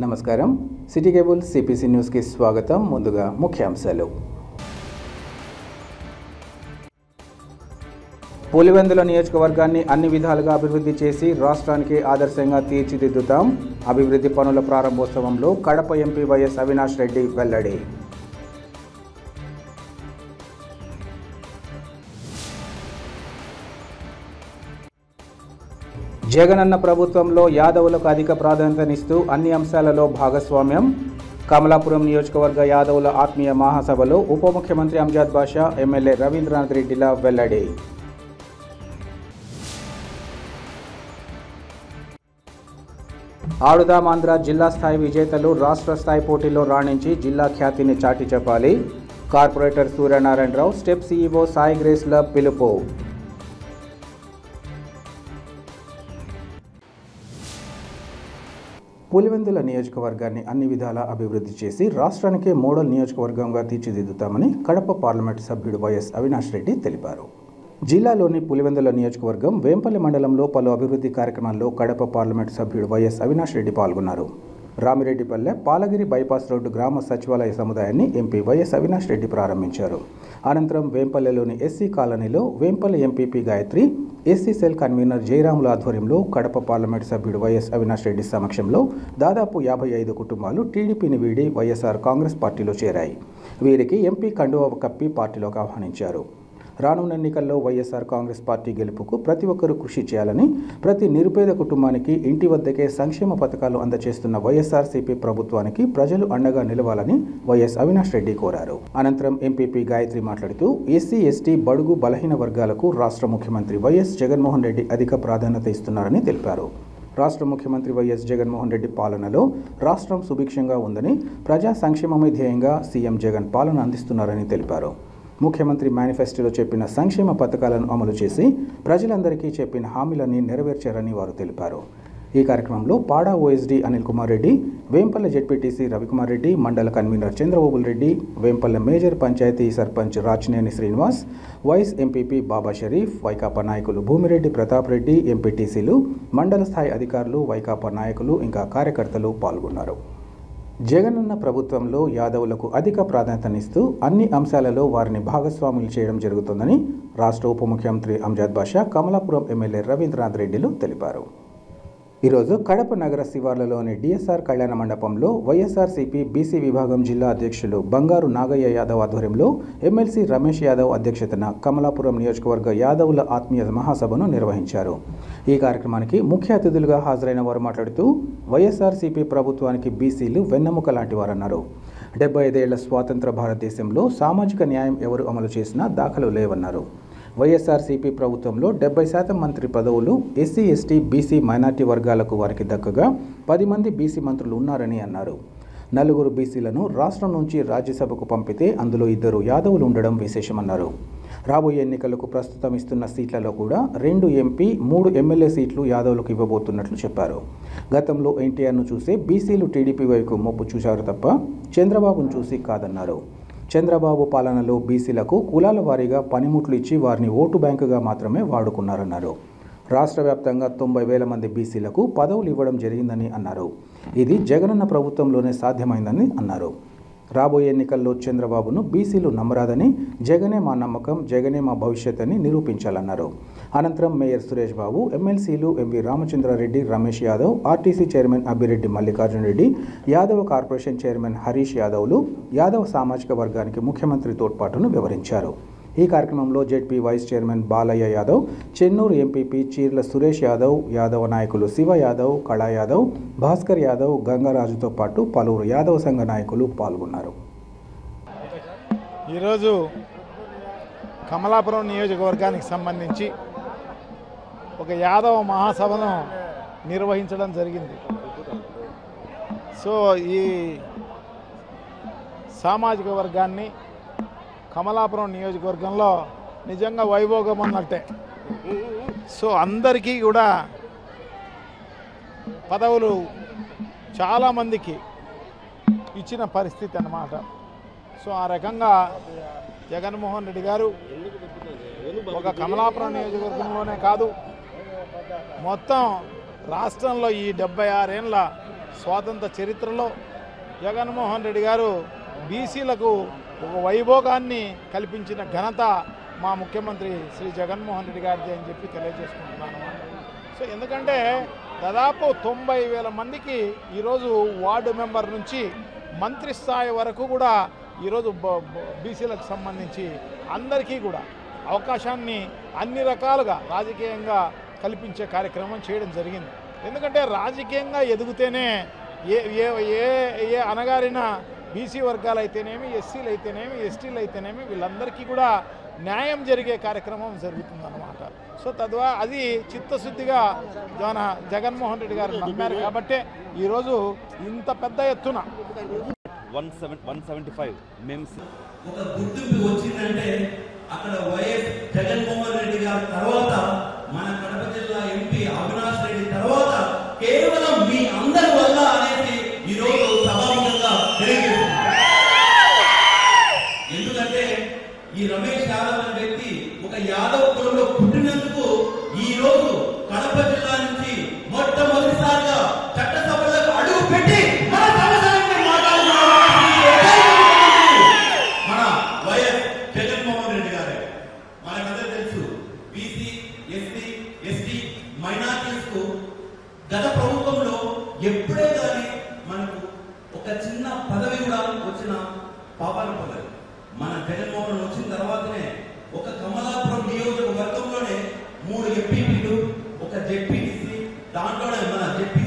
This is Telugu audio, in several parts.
నమస్కారం సిటీ కేబుల్ సిపిసి న్యూస్ కి స్వాగతం. ముందుగా ముఖ్యాంశాలు. పులివెందుల నియోజకవర్గాన్ని అన్ని విధాలుగా అభివృద్ధి చేసి రాష్ట్రానికి ఆదర్శంగా తీర్చిదిద్దుతాం. అభివృద్ధి పనుల ప్రారంభోత్సవంలో కడప ఎంపీ వైఎస్ అవినాష్ రెడ్డి వెల్లడి. జగనన్న ప్రభుత్వంలో యాదవులకు అధిక ప్రాధాన్యతనిస్తూ అన్ని అంశాలలో భాగస్వామ్యం. కమలాపురం నియోజకవర్గ యాదవుల ఆత్మీయ మహాసభలో ఉప ముఖ్యమంత్రి అంజద్ బాషా, ఎమ్మెల్యే రవీంద్రనాథ్ రెడ్డిల వెల్లడి. ఆడుదాం ఆంధ్ర జిల్లా స్థాయి విజేతలు రాష్ట్ర స్థాయి పోటీలో రాణించి జిల్లా ఖ్యాతిని చాటి చెప్పాలి. Corporator Suryanarayanarao, step CEO Sai గ్రేస్ల పిలుపు. పులివెందుల నియోజకవర్గాన్ని అన్ని విధాలా అభివృద్ధి చేసి రాష్ట్రానికే మోడల్ నియోజకవర్గంగా తీర్చిదిద్దుతామని కడప పార్లమెంటు సభ్యుడు వైఎస్ అవినాష్ రెడ్డి తెలిపారు. జిల్లాలోని పులివెందుల నియోజకవర్గం వేంపల్లి మండలంలో పలు అభివృద్ధి కార్యక్రమాల్లో కడప పార్లమెంటు సభ్యుడు వైఎస్ అవినాష్ రెడ్డి పాల్గొన్నారు. రామిరెడ్డిపల్లె పాలగిరి బైపాస్ రోడ్డు గ్రామ సచివాలయ సముదాయాన్ని ఎంపీ వైఎస్ అవినాష్ రెడ్డి ప్రారంభించారు. అనంతరం వేంపల్లెలోని ఎస్సీ కాలనీలో Vempalli MPP Gayathri, SC cell convener జయరాముల ఆధ్వర్యంలో కడప పార్లమెంటు సభ్యుడు వైఎస్ అవినాష్ రెడ్డి సమక్షంలో దాదాపు 55 కుటుంబాలు టీడీపీని వీడి వైఎస్ఆర్ కాంగ్రెస్ పార్టీలో చేరాయి. వీరికి ఎంపీ కండువా కప్పి పార్టీలోకి ఆహ్వానించారు. రానున్న ఎన్నికల్లో వైఎస్ఆర్ కాంగ్రెస్ పార్టీ గెలుపుకు ప్రతి ఒక్కరూ కృషి చేయాలని, ప్రతి నిరుపేద కుటుంబానికి ఇంటి వద్దకే సంక్షేమ పథకాలు అందజేస్తున్న వైఎస్ఆర్సీపీ ప్రభుత్వానికి ప్రజలు అండగా నిలవాలని వైఎస్ అవినాష్ రెడ్డి కోరారు. అనంతరం ఎంపీపీ గాయత్రి మాట్లాడుతూ ఎస్సీ, ఎస్టీ, బడుగు, బలహీన వర్గాలకు రాష్ట్ర ముఖ్యమంత్రి వైఎస్ జగన్మోహన్ రెడ్డి అధిక ప్రాధాన్యత ఇస్తున్నారని తెలిపారు. రాష్ట్ర ముఖ్యమంత్రి వైఎస్ జగన్మోహన్ రెడ్డి పాలనలో రాష్ట్రం సుభిక్షంగా ఉందని, ప్రజా సంక్షేమమే ధ్యేయంగా సీఎం జగన్ పాలన అందిస్తున్నారని తెలిపారు. ముఖ్యమంత్రి మేనిఫెస్టోలో చెప్పిన సంక్షేమ పథకాలను అమలు చేసి ప్రజలందరికీ చెప్పిన హామీలన్నీ నెరవేర్చారని వారు తెలిపారు. ఈ కార్యక్రమంలో పాడా ఓఎస్డీ అనిల్ కుమార్ రెడ్డి, వేంపల్లె జెడ్పీటీసీ రవికుమార్ రెడ్డి, మండల కన్వీనర్ చంద్రబాబుల్ Reddy, Vempalle major panchayat sarpanch Rachineni Srinivas, vice MPP Baba Sharif, వైకాపా నాయకులు భూమిరెడ్డి ప్రతాప్ రెడ్డి, ఎంపీటీసీలు, మండల స్థాయి అధికారులు, వైకాపా నాయకులు ఇంకా కార్యకర్తలు పాల్గొన్నారు. జగనన్న ప్రభుత్వంలో యాదవులకు అధిక ప్రాధాన్యతనిస్తూ అన్ని అంశాలలో వారిని భాగస్వాములు చేయడం జరుగుతుందని రాష్ట్ర ఉప ముఖ్యమంత్రి అంజద్ బాషా, కమలాపురం ఎమ్మెల్యే రవీంద్రనాథ్ రెడ్డిలు తెలిపారు. ఈరోజు కడప నగర శివార్లలోని డిఎస్ఆర్ కళ్యాణ మండపంలో వైఎస్ఆర్సీపీ బీసీ విభాగం జిల్లా అధ్యక్షులు బంగారు నాగయ్య యాదవ్ ఆధ్వర్యంలో ఎమ్మెల్సీ రమేష్ యాదవ్ అధ్యక్షతన కమలాపురం నియోజకవర్గ యాదవుల ఆత్మీయ మహాసభను నిర్వహించారు. ఈ కార్యక్రమానికి ముఖ్య అతిథులుగా హాజరైన వారు మాట్లాడుతూ వైఎస్ఆర్సీపీ ప్రభుత్వానికి బీసీలు వెన్నెముక లాంటి వారన్నారు. 75 ఏళ్ల స్వాతంత్ర భారతదేశంలో సామాజిక న్యాయం ఎవరు అమలు చేసినా దాఖలు లేవన్నారు. వైఎస్ఆర్సీపీ ప్రభుత్వంలో 70% మంత్రి పదవులు ఎస్సీ, ఎస్టీ, బీసీ, మైనార్టీ వర్గాలకు వారికి దక్కగా 10 మంది బీసీ మంత్రులు ఉన్నారని అన్నారు. 4 బీసీలను రాష్ట్రం నుంచి రాజ్యసభకు పంపితే అందులో 2 యాదవులు ఉండడం విశేషమన్నారు. రాబోయే ఎన్నికలకు ప్రస్తుతం ఇస్తున్న సీట్లలో కూడా 2 ఎంపీ, 3 ఎమ్మెల్యే సీట్లు యాదవులకు ఇవ్వబోతున్నట్లు చెప్పారు. గతంలో ఎన్టీఆర్ను చూసే బీసీలు టీడీపీ వైపు మొప్పు చూశారు తప్ప చంద్రబాబును చూసి కాదన్నారు. చంద్రబాబు పాలనలో బీసీలకు కులాల వారీగా పనిముట్లు ఇచ్చి వారిని ఓటు బ్యాంకుగా మాత్రమే వాడుకున్నారన్నారు. రాష్ట్ర వ్యాప్తంగా 90,000 మంది బీసీలకు పదవులు ఇవ్వడం జరిగిందని అన్నారు. ఇది జగనన్న ప్రభుత్వంలోనే సాధ్యమైందని అన్నారు. రాబోయే ఎన్నికల్లో చంద్రబాబును బీసీలు నమ్మరాదని, జగనే మా నమ్మకం, జగనే మా భవిష్యత్ అని నిరూపించాలన్నారు. అనంతరం మేయర్ సురేష్ బాబు, ఎమ్మెల్సీలు MV Ramachandrareddy, Ramesh Yadav, RTC chairman Abhireddy Mallikarjuna Reddy, Yadav corporation chairman Harish యాదవ్లు యాదవ్ సామాజిక వర్గానికి ముఖ్యమంత్రి తోడ్పాటును వివరించారు. ఈ కార్యక్రమంలో ZP vice chairman Balayya Yadav, Chennur MPP Cheerla Suresh Yadav, Yadava నాయకులు శివ యాదవ్, కళా యాదవ్, భాస్కర్ యాదవ్, గంగరాజుతో పాటు పలువురు యాదవ సంఘ నాయకులు పాల్గొన్నారు. ఈరోజు కమలాపురం నియోజకవర్గానికి సంబంధించి ఒక యాదవ మహాసభను నిర్వహించడం జరిగింది. సో ఈ సామాజిక వర్గాన్ని కమలాపురం నియోజకవర్గంలో నిజంగా వైభోగం అన్నట్టే. సో అందరికీ కూడా పదవులు చాలామందికి ఇచ్చిన పరిస్థితి అన్నమాట. సో ఆ రకంగా జగన్మోహన్ రెడ్డి గారు ఒక కమలాపురం నియోజకవర్గంలోనే కాదు, మొత్తం రాష్ట్రంలో ఈ 76 ఏళ్ళ స్వాతంత్ర చరిత్రలో జగన్మోహన్ రెడ్డి గారు బీసీలకు ఒక వైభోగాన్ని కల్పించిన ఘనత మా ముఖ్యమంత్రి శ్రీ జగన్మోహన్ రెడ్డి గారిది అని చెప్పి తెలియజేసుకుంటున్నాను. సో ఎందుకంటే దాదాపు 90,000 మందికి ఈరోజు వార్డు మెంబర్ నుంచి మంత్రి స్థాయి వరకు కూడా ఈరోజు బీసీలకు సంబంధించి అందరికీ కూడా అవకాశాన్ని అన్ని రకాలుగా రాజకీయంగా కల్పించే కార్యక్రమం చేయడం జరిగింది. ఎందుకంటే రాజకీయంగా ఎదుగుతేనే ఏ అనగారిన బీసీ వర్గాలు అయితేనేమి, ఎస్సీలు అయితేనేమి, ఎస్టీలు అయితేనేమి వీళ్ళందరికీ కూడా న్యాయం జరిగే కార్యక్రమం జరుగుతుందన్నమాట. సో తద్వారా అది చిత్తశుద్ధిగా మన జగన్మోహన్ రెడ్డి గారు నమ్మారు కాబట్టే ఈరోజు ఇంత పెద్ద ఎత్తున 175 మేమ్స్ ఒక గుర్తింపు వచ్చిందంటే అక్కడ వైఎస్ జగన్మోహన్ రెడ్డి గారి తర్వాత మన కడప జిల్లా ఎంపీ అవినాష్ రెడ్డి తర్వాత కేవలం మీ అందరి వల్ల అనేది ఈరోజు సభాముఖంగా తెలియజేస్తున్నారు. ఎందుకంటే ఈ రమేష్ యాదవ్ అనే వ్యక్తి ఒక యాదవ్ కులంలో పుట్టినందుకు ఈ రోజు కడప జిల్లా నుంచి మొట్టమొదటిసారిగా చట్టసభలకు అడుగు పెట్టి మన సమస్యలను మన వైఎస్ జగన్మోహన్ రెడ్డి గారు. మనకందరూ తెలుసు బీసీ, ఎస్సీ, ఎస్టీ మైనారిటీస్ కు గత ప్రభుత్వంలో ఎప్పుడే కానీ మనకు ఒక చిన్న పదవి కూడా వచ్చిన పాపాలు పడలేదు. మన జగన్మోహన్ వచ్చిన తర్వాతనే ఒక కమలాపురం నియోజకవర్గంలోనే 3 ఎంపీపీలు, ఒక జెడ్పీటీసీ, దాంట్లోనే మన జెడ్పీ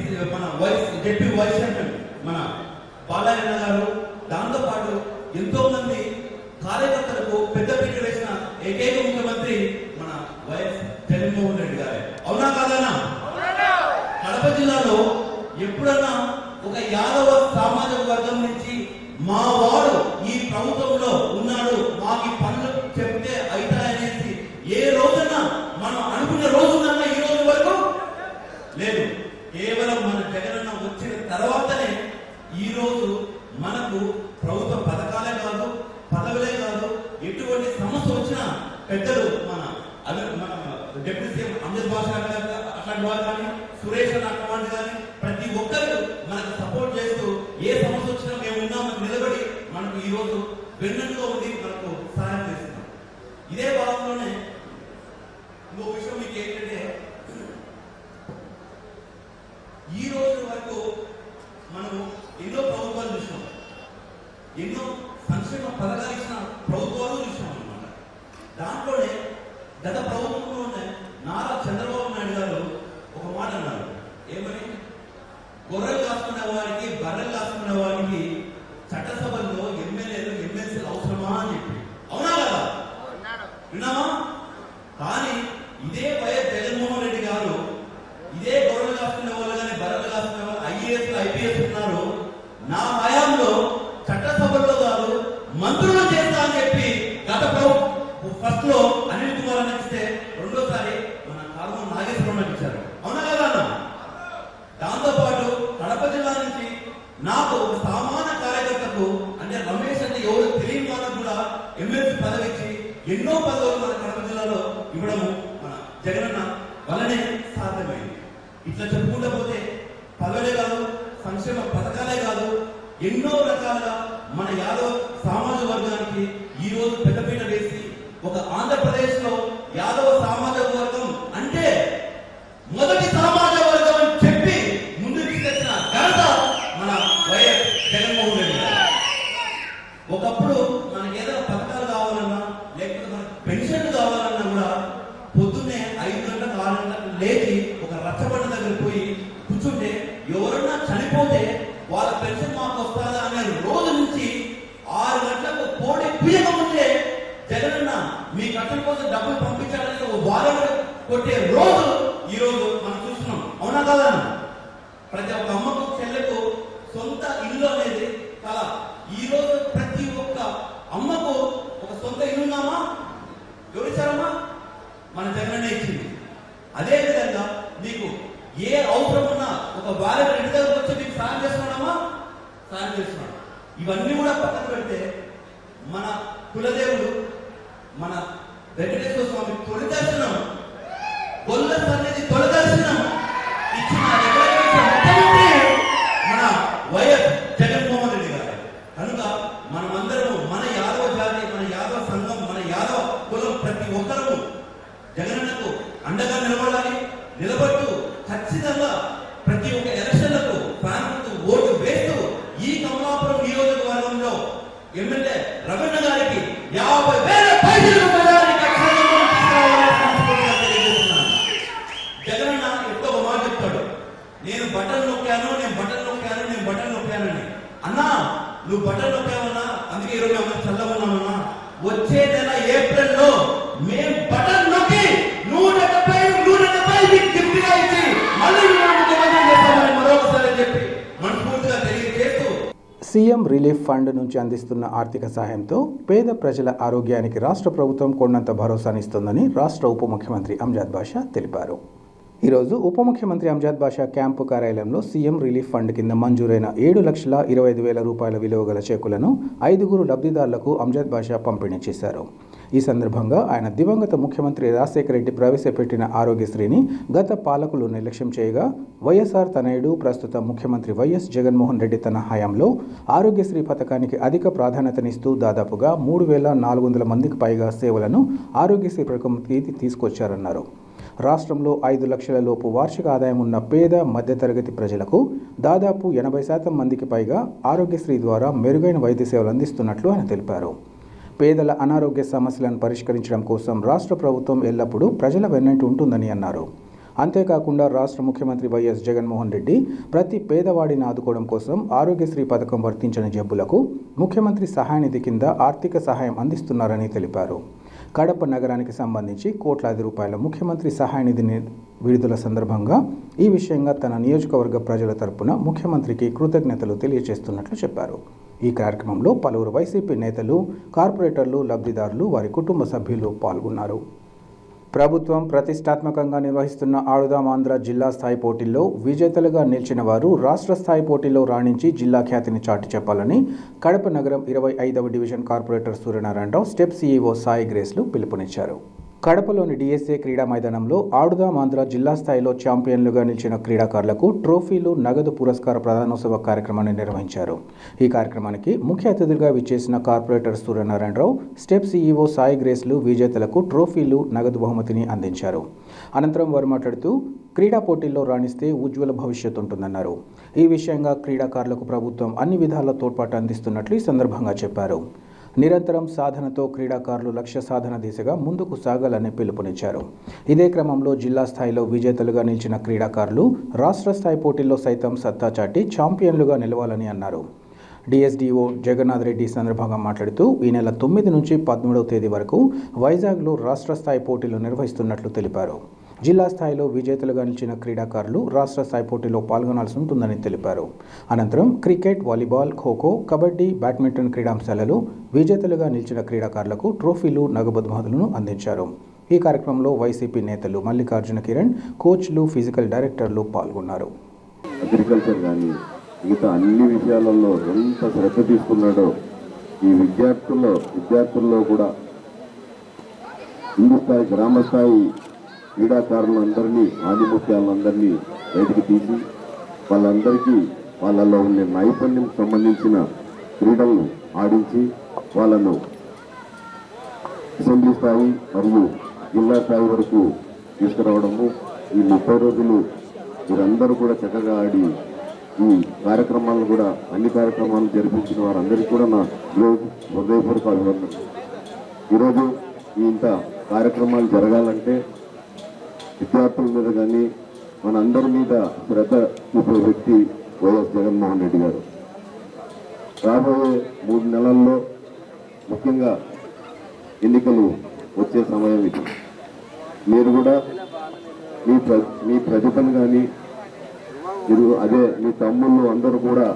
వైస్ చైర్మన్ మన బాలయ్య గారు, దాంతో పాటు ఎంతో మంది కార్యకర్తలకు పెద్దపీట వేసిన ఏకైక ముఖ్యమంత్రి మన వైఎస్ జగన్మోహన్ రెడ్డి గారే. అవునా కాదన్నా? కడప జిల్లాలో ఎప్పుడన్నా ఒక యాదవ సామాజిక వర్గం నుంచి మా వాడు ఈ ప్రభుత్వంలో ఉన్నాడు, మాకు పనులు చెప్తే అవుతాయనేసి ఏ రోజున మనం అనుకున్న రోజున ఈ రోజు వరకు లేదు. కేవలం మన జగనన్న వచ్చిన తర్వాతనే ఈ రోజు మనకు ప్రభుత్వ పథకాలే కాదు, పదవులే కాదు, ఎటువంటి సమస్య వచ్చినా పెద్దలు మన డిప్యూటీ సీఎం అమిత్ బాషా అట్లాంటి వారు కానీ, సురేష్ అట్లాంటి కానీ ప్రతి ఒక్కరు మనకు సపోర్ట్ చేస్తూ ఏ సమస్య వచ్చినా మేము ఉన్నామని నిలబడి మనకు ఈ రోజు వెన్నుగా ఉండి మనకు సహాయం చేస్తున్నాం. ఇదే భాగంలోనే ఇంకో విషయం మీకు ఏంటంటే ఈ రోజు వరకు మనం ఎన్నో ప్రభుత్వాలు చూసాం, ఎన్నో సంక్షేమ పథకాలు ఇచ్చిన ప్రభుత్వాలు చూసాం అన్నమాట. దాంట్లోనే గత ప్రభుత్వంలోనే నారా చంద్రబాబు నాయుడు గారు ఒక మాట అన్నారు. ఏమని? గొర్రెలు కాసుకునే వారికి, బర్రెలు కాసుకునే వారికి చట్టసభల్లో ఎమ్మెల్యేలు, ఎమ్మెల్సీలు అవసరమా అని చెప్పి. అవునా కదా? విన్నామా? కానీ ఇదే వైఎస్ జగన్మోహన్ రెడ్డి గారు ఇదే గొర్రెలు కాసుకునే వాళ్ళు కానీ, బర్రెలు కాసుకునే వాళ్ళు IAS, IPS ఉన్నారు. నా హయాంలో చట్టసభల్లో కాదు మంత్రులు చేస్తా అని చెప్పి గత ఫస్ట్ లో అనిల్ కుమార్ అని ఇస్తే రెండోసారి మన కారుమూరి నాగేశ్వరరావు ఇచ్చారు. అవునా కదా అన్న? దాంతో పాటు కడప జిల్లా నుంచి నాకు ఒక సామాన్య కార్యకర్తకు అంటే రమేష్ అంటే ఎవరు తెలియని వాళ్ళకు కూడా ఎమ్మెల్సీ పదవి ఇచ్చి ఎన్నో పదవులు మన కడప జిల్లాలో ఇవ్వడము మన జగనన్న వల్లనే సాధ్యమైంది. ఇట్లా చెప్పుకుంటూ పోతే పదవులే కాదు, సంక్షేమ పథకాలే కాదు, ఎన్నో రకాలుగా మన యాదవ్ సామాజిక వర్గానికి ఈ రోజు పెద్దపీట వేసి ఒక ఆంధ్రప్రదేశ్ లో యాదవ సామాజిక వర్గం అంటే మొదటి సామాజిక వర్గం అని చెప్పి ముందుకు తెచ్చిన ఘనత మన వైఎస్ జగన్మోహన్ రెడ్డి గారు. ఒకప్పుడు మనకి ఏదైనా పథకాలు కావాలన్నా లేకపోతే మనకు పెన్షన్లు కావాలన్నా కూడా పొద్దున్నే 5 గంటలకు 6 గంటలకు లేచి ఒక రచ్చబండ దగ్గర పోయి కూర్చుంటే ఎవరన్నా చనిపోతే వాళ్ళ పెన్షన్ మాకు వస్తుందా అనే రోజు నుంచి 6 గంటలకు కోడి పూయక ముందే జగనన్న మీ ఖర్చుల కోసం డబ్బులు పంపించాలని ఒక వారం కొట్టే రోజు ఈ రోజు మనం చూస్తున్నాం. అవునా కదా? ప్రతి ఒక్క అమ్మకు, చెల్లెకు సొంత ఇల్లు అనేది కళ. ఈ రోజు ప్రతి ఒక్క అమ్మకు ఒక సొంత ఇల్లు ఉన్నామా? ఎవరిచ్చారమ్మా? మన జగనన్న ఇచ్చింది. అదే విధంగా మీకు ఏ అవసరం ఉన్నా ఒక వారం ఇంటి దగ్గరకు వచ్చి మీకు సాయం చేస్తున్నామా? సాయం చేస్తున్నాడు. ఇవన్నీ కూడా పక్కన పెడితే మన కులదేవుడు మన వెంకటేశ్వర స్వామి తొలి దర్శనం, గొల్ల సన్నిధి తొలి దర్శనం ఇచ్చిన ముఖ్యమంత్రి మన రమణ గారికి 50,000 పైసలు ప్రజానికి జగనన్న ఎంతో మాట చెప్తాడు, నేను బటన్ నొక్కాను అని. అన్నా నువ్వు బటన్ నొక్కావన్నా, అందుకే ఈరోజు మేము చల్లగా ఉన్నామన్నా. వచ్చే నెల ఏప్రిల్లో మేము బటన్ నొక్కి 170 గిఫ్ట్గా ఇచ్చి మళ్ళీ మరొకసారి చెప్పి మనస్ఫూర్తిగా తెలియజేస్తూ సీఎం రిలీఫ్ ఫండ్ నుంచి అందిస్తున్న ఆర్థిక సహాయంతో పేద ప్రజల ఆరోగ్యానికి రాష్ట్ర ప్రభుత్వం కొండంత భరోసానిస్తుందని రాష్ట్ర ఉప ముఖ్యమంత్రి అంజద్ బాషా తెలిపారు. ఈరోజు ఉప ముఖ్యమంత్రి అంజద్ బాషా క్యాంపు కార్యాలయంలో సీఎం రిలీఫ్ ఫండ్ కింద మంజూరైన 7,25,000 రూపాయల విలువ గల చెక్కులను 5 లబ్ధిదారులకు అంజద్ బాషా పంపిణీ చేశారు. ఈ సందర్భంగా ఆయన దివంగత ముఖ్యమంత్రి రాజశేఖర రెడ్డి ప్రవేశపెట్టిన ఆరోగ్యశ్రీని గత పాలకులు నిర్లక్ష్యం చేయగా వైఎస్ఆర్ తనయుడు ప్రస్తుత ముఖ్యమంత్రి వైఎస్ జగన్మోహన్ రెడ్డి తన హయాంలో ఆరోగ్యశ్రీ పథకానికి అధిక ప్రాధాన్యతనిస్తూ దాదాపుగా 3,400 మందికి పైగా సేవలను ఆరోగ్యశ్రీ పథకంకి తీసుకొచ్చారన్నారు. రాష్ట్రంలో 5 లక్షల లోపు వార్షిక ఆదాయం ఉన్న పేద మధ్యతరగతి ప్రజలకు దాదాపు 80% మందికి పైగా ఆరోగ్యశ్రీ ద్వారా మెరుగైన వైద్య సేవలు అందిస్తున్నట్లు ఆయన తెలిపారు. పేదల అనారోగ్య సమస్యలను పరిష్కరించడం కోసం రాష్ట్ర ప్రభుత్వం ఎల్లప్పుడూ ప్రజల వెన్నంటి ఉంటుందని అన్నారు. అంతేకాకుండా రాష్ట్ర ముఖ్యమంత్రి వైఎస్ జగన్మోహన్ రెడ్డి ప్రతి పేదవాడిని ఆదుకోవడం కోసం ఆరోగ్యశ్రీ పథకం వర్తించని జబ్బులకు ముఖ్యమంత్రి సహాయ నిధి కింద ఆర్థిక సహాయం అందిస్తున్నారని తెలిపారు. కడప నగరానికి సంబంధించి కోట్లాది రూపాయల ముఖ్యమంత్రి సహాయ నిధిని విడుదల సందర్భంగా ఈ విషయంగా తన నియోజకవర్గ ప్రజల తరపున ముఖ్యమంత్రికి కృతజ్ఞతలు తెలియజేస్తున్నట్లు చెప్పారు. ఈ కార్యక్రమంలో పలువురు వైసీపీ నేతలు, కార్పొరేటర్లు, లబ్ధిదారులు, వారి కుటుంబ సభ్యులు పాల్గొన్నారు. ప్రభుత్వం ప్రతిష్టాత్మకంగా నిర్వహిస్తున్న ఆడుదాం ఆంధ్ర జిల్లా స్థాయి పోటీల్లో విజేతలుగా నిలిచిన వారు రాష్ట్ర స్థాయి పోటీల్లో రాణించి జిల్లా ఖ్యాతిని చాటి చెప్పాలని కడప నగరం 25వ division corporator Suryanarayanarao step CEO Sai గ్రేస్లు పిలుపునిచ్చారు. కడపలోని డిఎస్ఏ క్రీడా మైదానంలో ఆడుదాం ఆంధ్ర జిల్లా స్థాయిలో ఛాంపియన్లుగా నిలిచిన క్రీడాకారులకు ట్రోఫీలు, నగదు పురస్కార ప్రదానోత్సవ కార్యక్రమాన్ని నిర్వహించారు. ఈ కార్యక్రమానికి ముఖ్య అతిథులుగా విచ్చేసిన corporator Suryanarayanarao step CEO Sai గ్రేస్లు విజేతలకు ట్రోఫీలు, నగదు బహుమతిని అందించారు. అనంతరం వారు మాట్లాడుతూ క్రీడా పోటీల్లో రాణిస్తే ఉజ్వల భవిష్యత్తు ఉంటుందన్నారు. ఈ విషయంగా క్రీడాకారులకు ప్రభుత్వం అన్ని విధాల తోడ్పాటు అందిస్తున్నట్లు ఈ సందర్భంగా చెప్పారు. నిరంతరం సాధనతో క్రీడాకారులు లక్ష్య సాధన దిశగా ముందుకు సాగాలని పిలుపునిచ్చారు. ఇదే క్రమంలో జిల్లా స్థాయిలో విజేతలుగా నిలిచిన క్రీడాకారులు రాష్ట్ర స్థాయి పోటీల్లో సైతం సత్తా చాటి ఛాంపియన్లుగా నిలవాలని అన్నారు. డిఎస్డిఓ జగన్నాథ్ రెడ్డి సందర్భంగా మాట్లాడుతూ ఈ నెల 9 నుంచి 13వ తేదీ వరకు వైజాగ్లో రాష్ట్ర స్థాయి పోటీలు నిర్వహిస్తున్నట్లు తెలిపారు. జిల్లా స్థాయిలో విజేతలుగా నిలిచిన క్రీడాకారులు రాష్ట్ర స్థాయి పోటీలో పాల్గొనాల్సి ఉంటుందని తెలిపారు. అనంతరం cricket, volleyball, khokho, kabaddi, badminton క్రీడాంశాలలో విజేతలుగా నిలిచిన క్రీడాకారులకు ట్రోఫీలు, నగదు బహుమతులను అందించారు. ఈ కార్యక్రమంలో వైసీపీ నేతలు మల్లికార్జున కిరణ్, కోచ్లు, ఫిజికల్ డైరెక్టర్లు పాల్గొన్నారు. అగ్రికల్చర్ కానీ మిగతా అన్ని విషయాలలో ఎంత శ్రద్ధ తీసుకున్నాడో ఈ విద్యార్థుల్లో కూడా హిందూ స్థాయి, గ్రామ స్థాయి క్రీడాకారులందరినీ, ఆదిముత్యాలందరినీ బయటికి తీసి వాళ్ళందరికీ వాళ్ళలో ఉండే నైపుణ్యం సంబంధించిన క్రీడలను ఆడించి వాళ్ళను అసెంబ్లీ స్థాయి మరియు జిల్లా స్థాయి వరకు తీసుకురావడము. ఈ 30 రోజులు వీరందరూ కూడా చక్కగా ఆడి ఈ కార్యక్రమాలను కూడా అన్ని కార్యక్రమాలు జరిపించిన వారందరికీ కూడా నా హృదయపూర్వక అభినందనలు. ఈరోజు ఇంత కార్యక్రమాలు జరగాలంటే విద్యార్థుల మీద కానీ మన అందరి మీద శ్రద్ధ చూపే వ్యక్తి వైఎస్ జగన్మోహన్ రెడ్డి గారు. రాబోయే 3 నెలల్లో ముఖ్యంగా ఎన్నికలు వచ్చే సమయం ఇది. మీరు కూడా మీ ప్రతిభను కానీ మీరు అదే మీ తమ్ముళ్ళు అందరూ కూడా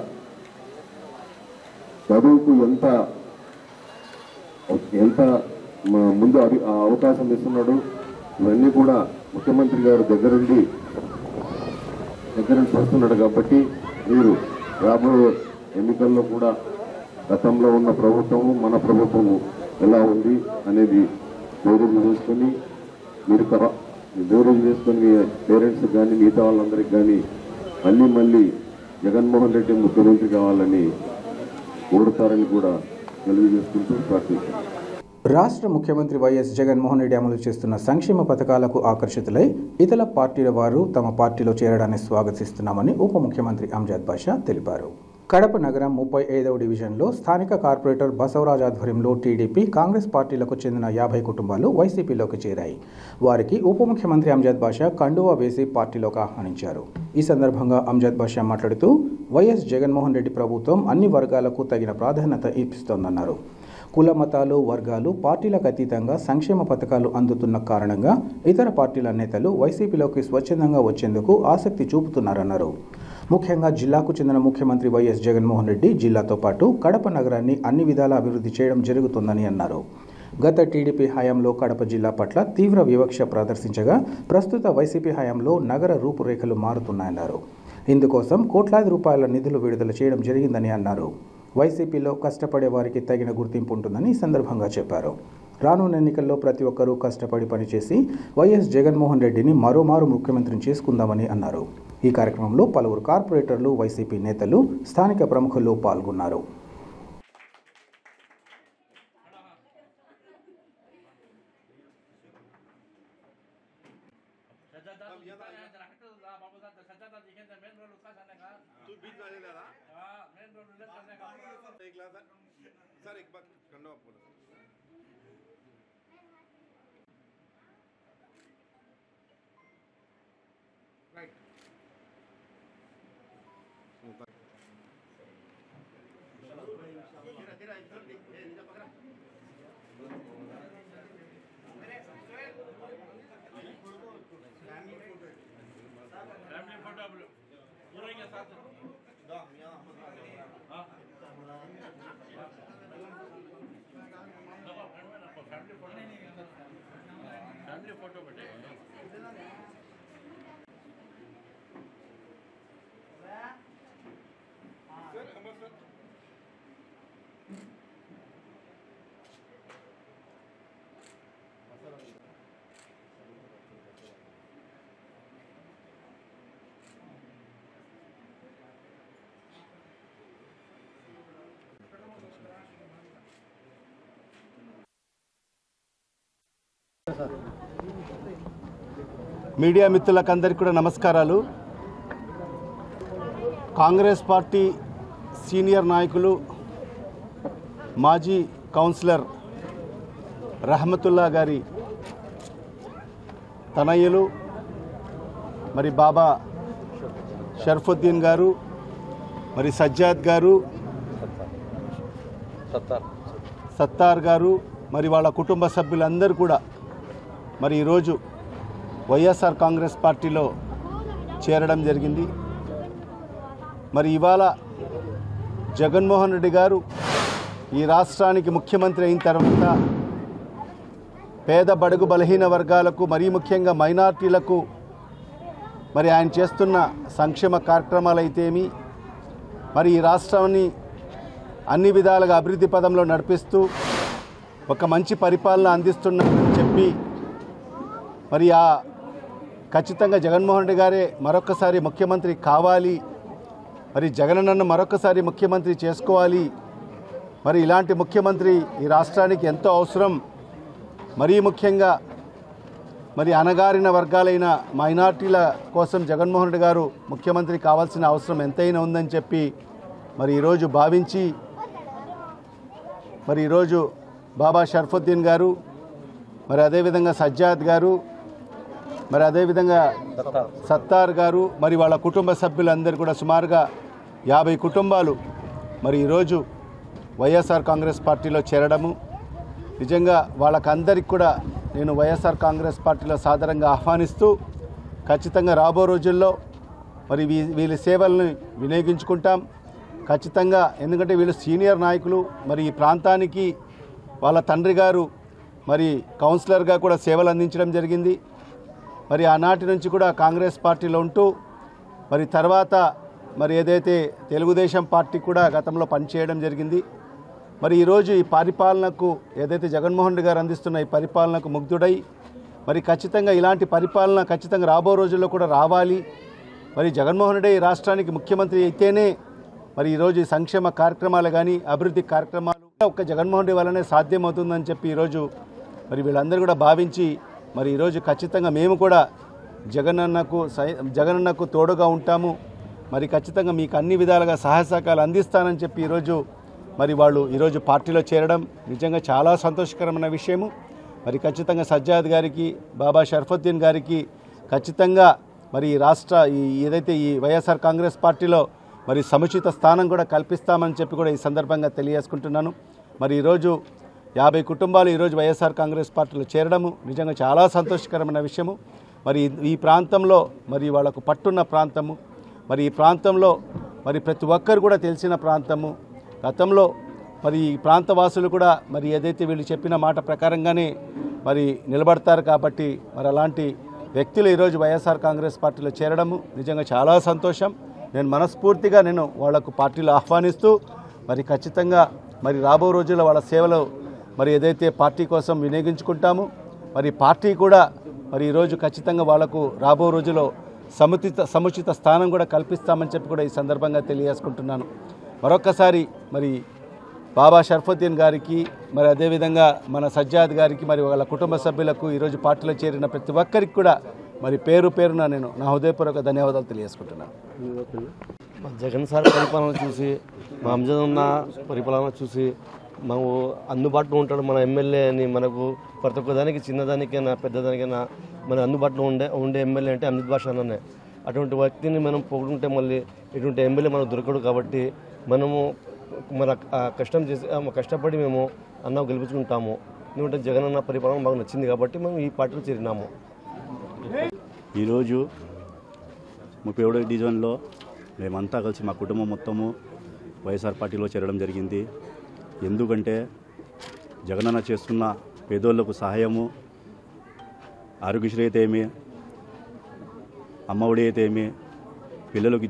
చదువుకు ఎంత ముందు అవకాశం ఇస్తున్నాడు. ఇవన్నీ కూడా ముఖ్యమంత్రి గారు దగ్గరుండి చూస్తున్నాడు. కాబట్టి మీరు రాబోయే ఎన్నికల్లో కూడా గతంలో ఉన్న ప్రభుత్వము, మన ప్రభుత్వము ఎలా ఉంది అనేది ధైర్యం చేసుకొని మీ పేరెంట్స్ కానీ మిగతా వాళ్ళందరికీ కానీ మళ్ళీ జగన్మోహన్ రెడ్డి ముఖ్యమంత్రి కావాలని కోరుతారని కూడా తెలియజేసుకుంటూ ప్రార్థించారు. రాష్ట్ర ముఖ్యమంత్రి వైఎస్ జగన్మోహన్ రెడ్డి అమలు చేస్తున్న సంక్షేమ పథకాలకు ఆకర్షితులై ఇతర పార్టీల వారు తమ పార్టీలో చేరడాన్ని స్వాగతిస్తున్నామని ఉప ముఖ్యమంత్రి అంజద్ బాషా తెలిపారు. కడప నగరం 35వ డివిజన్లో స్థానిక కార్పొరేటర్ బసవరాజ్ ఆధ్వర్యంలో టీడీపీ, కాంగ్రెస్ పార్టీలకు చెందిన 50 కుటుంబాలు వైసీపీలోకి చేరాయి. వారికి ఉప ముఖ్యమంత్రి అంజద్ బాషా కండువా వేసి పార్టీలోకి ఆహ్వానించారు. ఈ సందర్భంగా అంజద్ బాషా మాట్లాడుతూ వైఎస్ జగన్మోహన్ రెడ్డి ప్రభుత్వం అన్ని వర్గాలకు తగిన ప్రాధాన్యత ఇప్పిస్తోందన్నారు. కుల మతాలు వర్గాలు పార్టీలకు అతీతంగా సంక్షేమ పథకాలు అందుతున్న కారణంగా ఇతర పార్టీల నేతలు వైసీపీలోకి స్వచ్ఛందంగా వచ్చేందుకు ఆసక్తి చూపుతున్నారన్నారు. ముఖ్యంగా జిల్లాకు చెందిన ముఖ్యమంత్రి వైఎస్ జగన్మోహన్ రెడ్డి జిల్లాతో పాటు కడప నగరాన్ని అన్ని విధాలా అభివృద్ధి చేయడం జరుగుతుందని అన్నారు. గత టీడీపీ హయాంలో కడప జిల్లా పట్ల తీవ్ర వివక్ష ప్రదర్శించగా ప్రస్తుత వైసీపీ హయాంలో నగర రూపురేఖలు మారుతున్నాయన్నారు. ఇందుకోసం కోట్లాది రూపాయల నిధులు విడుదల చేయడం జరిగిందని అన్నారు. వైసీపీలో కష్టపడే వారికి తగిన గుర్తింపు ఉంటుందని ఈ సందర్భంగా చెప్పారు. రానున్న ఎన్నికల్లో ప్రతి ఒక్కరూ కష్టపడి పనిచేసి వైఎస్ జగన్మోహన్ రెడ్డిని మరోమారు ముఖ్యమంత్రిని చేసుకుందామని అన్నారు. ఈ కార్యక్రమంలో పలువురు కార్పొరేటర్లు, వైసీపీ నేతలు, స్థానిక ప్రముఖులు పాల్గొన్నారు. మీడియా మిత్రులకందరికీ కూడా నమస్కారాలు. కాంగ్రెస్ పార్టీ సీనియర్ నాయకులు, మాజీ కౌన్సిలర్ రహమతుల్లా గారి తనయ్యలు మరి బాబా షర్ఫుద్దీన్ గారు, మరి సజ్జాద్ గారు, సత్తార్ గారు, మరి వాళ్ళ కుటుంబ సభ్యులందరూ కూడా మరి ఈరోజు వైఎస్ఆర్ కాంగ్రెస్ పార్టీలో చేరడం జరిగింది. మరి ఇవాళ జగన్మోహన్ రెడ్డి గారు ఈ రాష్ట్రానికి ముఖ్యమంత్రి అయిన తర్వాత పేద బడుగు బలహీన వర్గాలకు, మరీ ముఖ్యంగా మైనార్టీలకు మరి ఆయన చేస్తున్న సంక్షేమ కార్యక్రమాలు అయితేమి, మరి ఈ రాష్ట్రాన్ని అన్ని విధాలుగా అభివృద్ధి పదంలో నడిపిస్తూ ఒక మంచి పరిపాలన అందిస్తున్నారని చెప్పి మరి ఖచ్చితంగా జగన్మోహన్ రెడ్డి గారే మరొకసారి ముఖ్యమంత్రి కావాలి, మరి జగనన్నను మరొకసారి ముఖ్యమంత్రి చేసుకోవాలి, మరి ఇలాంటి ముఖ్యమంత్రి ఈ రాష్ట్రానికి ఎంతో అవసరం, మరీ ముఖ్యంగా మరి అణగారిన వర్గాలైన మైనార్టీల కోసం జగన్మోహన్ రెడ్డి గారు ముఖ్యమంత్రి కావాల్సిన అవసరం ఎంతైనా ఉందని చెప్పి మరి ఈరోజు భావించి మరి ఈరోజు బాబా షర్ఫుద్దీన్ గారు, మరి అదేవిధంగా సజ్జాద్ గారు, మరి అదేవిధంగా సత్తార్ గారు, మరి వాళ్ళ కుటుంబ సభ్యులందరూ కూడా సుమారుగా 50 కుటుంబాలు మరి ఈరోజు వైఎస్ఆర్ కాంగ్రెస్ పార్టీలో చేరడము, నిజంగా వాళ్ళకందరికీ కూడా నేను వైఎస్ఆర్ కాంగ్రెస్ పార్టీలో సాదరంగా ఆహ్వానిస్తూ ఖచ్చితంగా రాబో రోజుల్లో మరి వీళ్ళ సేవలను వినియోగించుకుంటాం ఖచ్చితంగా. ఎందుకంటే వీళ్ళు సీనియర్ నాయకులు, మరి ఈ ప్రాంతానికి వాళ్ళ తండ్రి గారు మరి కౌన్సిలర్గా కూడా సేవలు అందించడం జరిగింది. మరి ఆనాటి నుంచి కూడా కాంగ్రెస్ పార్టీలో ఉంటూ మరి తర్వాత మరి ఏదైతే తెలుగుదేశం పార్టీ కూడా గతంలో పనిచేయడం జరిగింది. మరి ఈరోజు ఈ పరిపాలనకు ఏదైతే జగన్మోహన్ రెడ్డి గారు అందిస్తున్న ఈ పరిపాలనకు ముగ్ధుడై మరి ఖచ్చితంగా ఇలాంటి పరిపాలన ఖచ్చితంగా రాబో రోజుల్లో కూడా రావాలి. మరి జగన్మోహన్ రెడ్డి ఈ రాష్ట్రానికి ముఖ్యమంత్రి అయితేనే మరి ఈరోజు ఈ సంక్షేమ కార్యక్రమాలు కానీ అభివృద్ధి కార్యక్రమాలు ఒక్క జగన్మోహన్ రెడ్డి వల్లనే సాధ్యమవుతుందని చెప్పి ఈరోజు మరి వీళ్ళందరూ కూడా భావించి మరి ఈరోజు ఖచ్చితంగా మేము కూడా జగనన్నకు తోడుగా ఉంటాము. మరి ఖచ్చితంగా మీకు అన్ని విధాలుగా సహాయ సహకారాలు అందిస్తానని చెప్పి వాళ్ళు ఈరోజు పార్టీలో చేరడం నిజంగా చాలా సంతోషకరమైన విషయము. మరి ఖచ్చితంగా సజ్జాద్ గారికి, బాబా షర్ఫుద్దీన్ గారికి ఖచ్చితంగా మరి ఏదైతే ఈ వైఎస్ఆర్ కాంగ్రెస్ పార్టీలో మరి సముచిత స్థానం కూడా కల్పిస్తామని చెప్పి కూడా ఈ సందర్భంగా తెలియజేసుకుంటున్నాను. మరి ఈరోజు 50 కుటుంబాలు ఈరోజు వైఎస్ఆర్ కాంగ్రెస్ పార్టీలో చేరడము నిజంగా చాలా సంతోషకరమైన విషయము. మరి ఈ ప్రాంతంలో మరి వాళ్ళకు పట్టున్న ప్రాంతము, మరి ఈ ప్రాంతంలో మరి ప్రతి ఒక్కరు కూడా తెలిసిన ప్రాంతము. గతంలో మరి ఈ ప్రాంతవాసులు కూడా మరి ఏదైతే వీళ్ళు చెప్పిన మాట ప్రకారంగానే మరి నిలబడతారు కాబట్టి మరి అలాంటి వ్యక్తులు ఈరోజు వైఎస్ఆర్ కాంగ్రెస్ పార్టీలో చేరడము నిజంగా చాలా సంతోషం. నేను మనస్ఫూర్తిగా వాళ్లకు పార్టీలో ఆహ్వానిస్తూ మరి ఖచ్చితంగా మరి రాబో రోజుల్లో వాళ్ళ సేవలు మరి ఏదైతే పార్టీ కోసం వినియోగించుకుంటాము, మరి పార్టీ కూడా మరి ఈరోజు ఖచ్చితంగా వాళ్లకు రాబో రోజుల్లో సముచిత స్థానం కూడా కల్పిస్తామని చెప్పి కూడా ఈ సందర్భంగా తెలియజేసుకుంటున్నాను. మరొక్కసారి మరి బాబా షర్ఫుద్దీన్ గారికి, మరి అదేవిధంగా మన సజ్జాద్ గారికి, మరి వాళ్ళ కుటుంబ సభ్యులకు ఈరోజు పార్టీలో చేరిన ప్రతి ఒక్కరికి కూడా మరి పేరున నేను నా హృదయపూర్వక ధన్యవాదాలు తెలియజేసుకుంటున్నాను. జగన్ సార్ పరిపాలన చూసి, మా అంజద్ అన్న పరిపాలన చూసి మాకు అందుబాటులో ఉంటాడు మన ఎమ్మెల్యేని. మనకు ప్రతి ఒక్కదానికి, చిన్నదానికైనా పెద్దదానికైనా మన అందుబాటులో ఉండే ఎమ్మెల్యే అంటే అమిత్ బాషా అన్ననే. అటువంటి వ్యక్తిని మనం పోగొట్టుకుంటే మళ్ళీ ఇటువంటి ఎమ్మెల్యే మనకు దొరకడు. కాబట్టి మనము మన కష్టపడి మేము అన్న గెలిపించుకుంటాము. ఎందుకంటే జగన్ అన్న పరిపాలన మాకు నచ్చింది కాబట్టి మేము ఈ పార్టీలో చేరినాము. ఈరోజు 37వ డివిజన్లో మేమంతా కలిసి మా కుటుంబం మొత్తము వైఎస్ఆర్ పార్టీలో చేరడం జరిగింది. ఎందుకంటే జగనన్న చేస్తున్న పేదోళ్లకు సహాయము, ఆరోగ్యశ్రీ అయితే ఏమి, అమ్మఒడి అయితే ఏమి, పిల్లలకు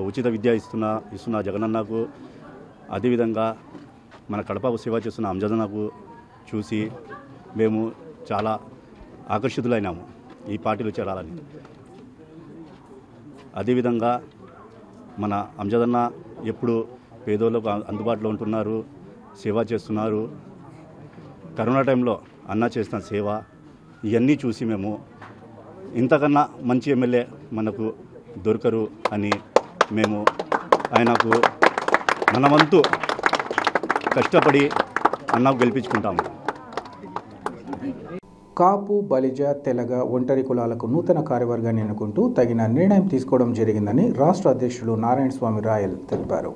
ఉచిత విద్య ఇస్తున్న జగనన్నకు, అదేవిధంగా మన కడపకు సేవ చేస్తున్న అంజదన్నకు చూసి మేము చాలా ఆకర్షితులైనాము ఈ పార్టీలో చేరాలని. అదేవిధంగా మన అంజదన్న ఎప్పుడు పేదోళ్లకు అందుబాటులో ఉంటున్నారు, సేవ చేస్తున్నారు. కరోనా టైంలో అన్న చేస్తున్న సేవ ఇవన్నీ చూసి మేము ఇంతకన్నా మంచి ఎమ్మెల్యే మనకు దొరకరు అని మేము ఆయనకు మన వంతు కష్టపడి అన్నకు గెలిపించుకుంటాము. కాపు, బలిజ, తెలగ, ఒంటరి కులాలకు నూతన కార్యవర్గాన్ని ఎన్నుకుంటూ తగిన నిర్ణయం తీసుకోవడం జరిగిందని రాష్ట్ర అధ్యక్షులు నారాయణ స్వామి రాయల్ తెలిపారు.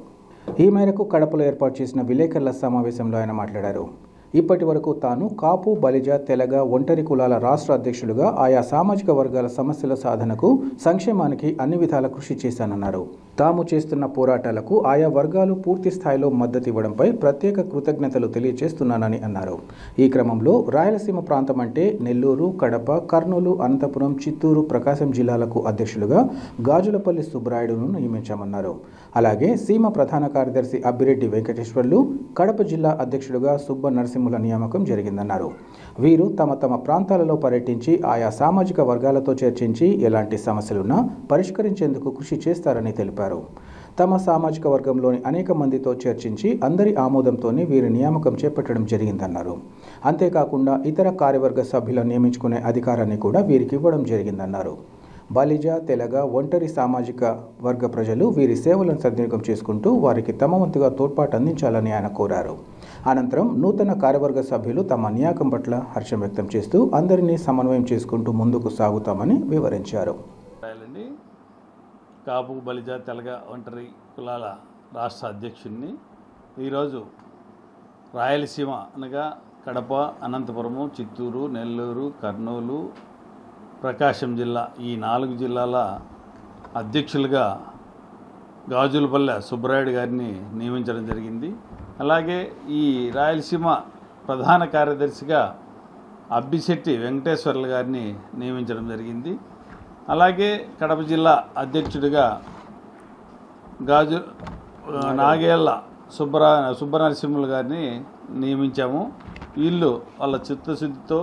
ఈ మేరకు కడపలో ఏర్పాటు చేసిన విలేకరుల సమావేశంలో ఆయన మాట్లాడారు. ఇప్పటి వరకు తాను కాపు, బలిజ, తెలగ, ఒంటరి కులాల రాష్ట్ర అధ్యక్షులుగా ఆయా సామాజిక వర్గాల సమస్యల సాధనకు, సంక్షేమానికి అన్ని విధాల కృషి చేశానన్నారు. తాము చేస్తున్న పోరాటాలకు ఆయా వర్గాలు పూర్తి స్థాయిలో మద్దతు ఇవ్వడంపై ప్రత్యేక కృతజ్ఞతలు తెలియజేస్తున్నానని అన్నారు. ఈ క్రమంలో రాయలసీమ ప్రాంతం అంటే నెల్లూరు, కడప, కర్నూలు, అనంతపురం, చిత్తూరు, ప్రకాశం జిల్లాలకు అధ్యక్షులుగా గాజులపల్లి సుబ్బరాయుడును నియమించామన్నారు. అలాగే సీమ ప్రధాన కార్యదర్శి అబ్బిరెడ్డి వెంకటేశ్వర్లు, కడప జిల్లా అధ్యక్షులుగా సుబ్బ నరసింహుల నియామకం జరిగిందన్నారు. వీరు తమ ప్రాంతాలలో పర్యటించి ఆయా సామాజిక వర్గాలతో చర్చించి ఎలాంటి సమస్యలున్నా పరిష్కరించేందుకు కృషి చేస్తారని తెలిపారు. తమ సామాజిక వర్గంలోని అనేక మందితో చర్చించి అందరి ఆమోదంతోనే వీరి నియామకం చేపట్టడం జరిగిందన్నారు. అంతేకాకుండా ఇతర కార్యవర్గ సభ్యులను నియమించుకునే అధికారాన్ని కూడా వీరికి ఇవ్వడం జరిగిందన్నారు. బలిజ, తెలగ, ఒంటరి సామాజిక వర్గ ప్రజలు వీరి సేవలను సద్వినియోగం చేసుకుంటూ వారికి తమ వంతుగా తోడ్పాటు అందించాలని ఆయన కోరారు. అనంతరం నూతన కార్యవర్గ సభ్యులు తమ నియామకం పట్ల హర్షం వ్యక్తం చేస్తూ అందరినీ సమన్వయం చేసుకుంటూ ముందుకు సాగుతామని వివరించారు. కాపు, బలిజ, తెలగ, ఒంటరి కులాల రాష్ట్ర అధ్యక్షుడిని ఈరోజు రాయలసీమ అనగా కడప, అనంతపురము, చిత్తూరు, నెల్లూరు, కర్నూలు, ప్రకాశం జిల్లా ఈ 4 జిల్లాల అధ్యక్షులుగా గాజులపల్లె సుబ్బరాయుడు గారిని నియమించడం జరిగింది. అలాగే ఈ రాయలసీమ ప్రధాన కార్యదర్శిగా అబ్బిశెట్టి వెంకటేశ్వర్లు గారిని నియమించడం జరిగింది. అలాగే కడప జిల్లా అధ్యక్షుడిగా నాగేళ్ల సుబ్బనరసింహులు గారిని నియమించాము. వీళ్ళు వాళ్ళ చిత్తశుద్ధితో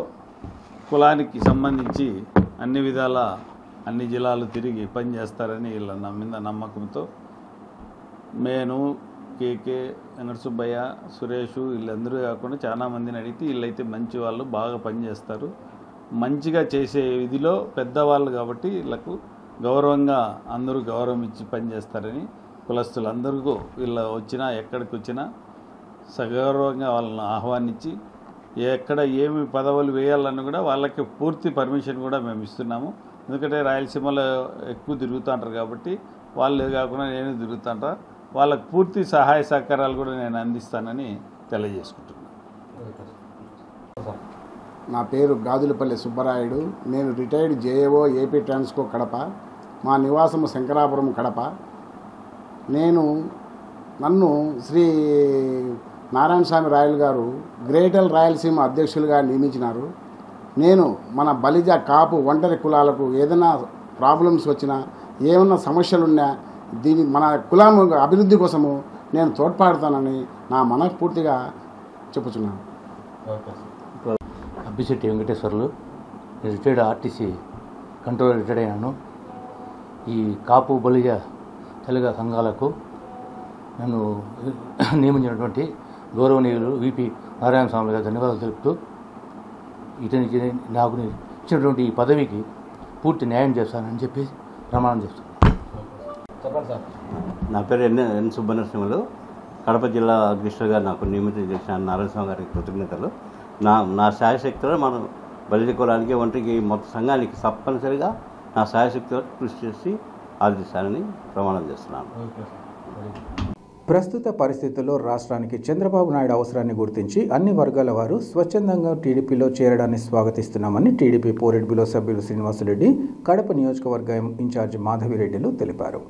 కులానికి సంబంధించి అన్ని విధాల అన్ని జిల్లాలు తిరిగి పనిచేస్తారని వీళ్ళ మీద నమ్మకంతో నేను, కేకే, వెంకట సుబ్బయ్య, సురేషు వీళ్ళందరూ కాకుండా చాలామందిని అడిగితే వీళ్ళైతే మంచి వాళ్ళు, బాగా పనిచేస్తారు, మంచిగా చేసే విధిలో పెద్దవాళ్ళు కాబట్టి వీళ్ళకు గౌరవంగా అందరూ గౌరవం ఇచ్చి పనిచేస్తారని కులస్తులందరికీ వీళ్ళ వచ్చినా ఎక్కడికి వచ్చినా సగౌరవంగా వాళ్ళని ఆహ్వానించి ఎక్కడ ఏమి పదవులు వేయాలని కూడా వాళ్ళకి పూర్తి పర్మిషన్ కూడా మేము ఇస్తున్నాము. ఎందుకంటే రాయలసీమలో ఎక్కువ తిరుగుతుంటారు కాబట్టి వాళ్ళు కాకుండా నేను తిరుగుతుంటా, వాళ్ళకు పూర్తి సహాయ సహకారాలు కూడా నేను అందిస్తానని తెలియజేసుకుంటున్నాను. నా పేరు గాజులపల్లి సుబ్బరాయుడు. నేను retired JAO AP Transco Kadapa. మా నివాసము శంకరాపురం కడప. నన్ను శ్రీ నారాయణ స్వామి రాయలు గారు గ్రేటర్ రాయలసీమ అధ్యక్షులుగా నియమించినారు. నేను మన బలిజ కాపు ఒంటరి కులాలకు ఏదైనా ప్రాబ్లమ్స్ వచ్చినా ఏమన్నా సమస్యలున్నా మన కులం అభివృద్ధి కోసము నేను తోడ్పడతానని నా మనస్ఫూర్తిగా చెప్పుచున్నాను. అబ్బిశెట్టి వెంకటేశ్వర్లు, నేను రిటైర్డ్ ఆర్టీసీ కంట్రోలర్ రిటైర్డ్ అయినాను. ఈ కాపు బలిజ తెలుగు సంఘాలకు నన్ను నియమించినటువంటి గౌరవనీయులు విపి నారాయణ స్వామి గారు ధన్యవాదాలు తెలుపుతూ నాకు ఇచ్చినటువంటి ఈ పదవికి పూర్తి న్యాయం చేస్తానని చెప్పి ప్రమాణం చేస్తాను. నా పేరు ఎన్ సుబ్బనరసింహులు. కడప జిల్లా అధ్యక్షులుగా నాకు నియమితం చేసిన నారాయణ స్వామి గారికి కృతజ్ఞతలు. నా శాయశక్తిలో మనం బలిజ కులానికి ఒంటికి మొత్తం సంఘానికి తప్పనిసరిగా నా శాయశక్తిలో కృషి చేసి ఆదరిస్తానని ప్రమాణం చేస్తున్నాను. ప్రస్తుత పరిస్థితుల్లో రాష్ట్రానికి చంద్రబాబు నాయుడు అవసరాన్ని గుర్తించి అన్ని వర్గాల వారు స్వచ్ఛందంగా టీడీపీలో చేరడాన్ని స్వాగతిస్తున్నామని టీడీపీ పోలిట్ బ్యూరో సభ్యులు శ్రీనివాసరెడ్డి, కడప నియోజకవర్గం ఇన్ఛార్జి మాధవిరెడ్డిలు తెలిపారు.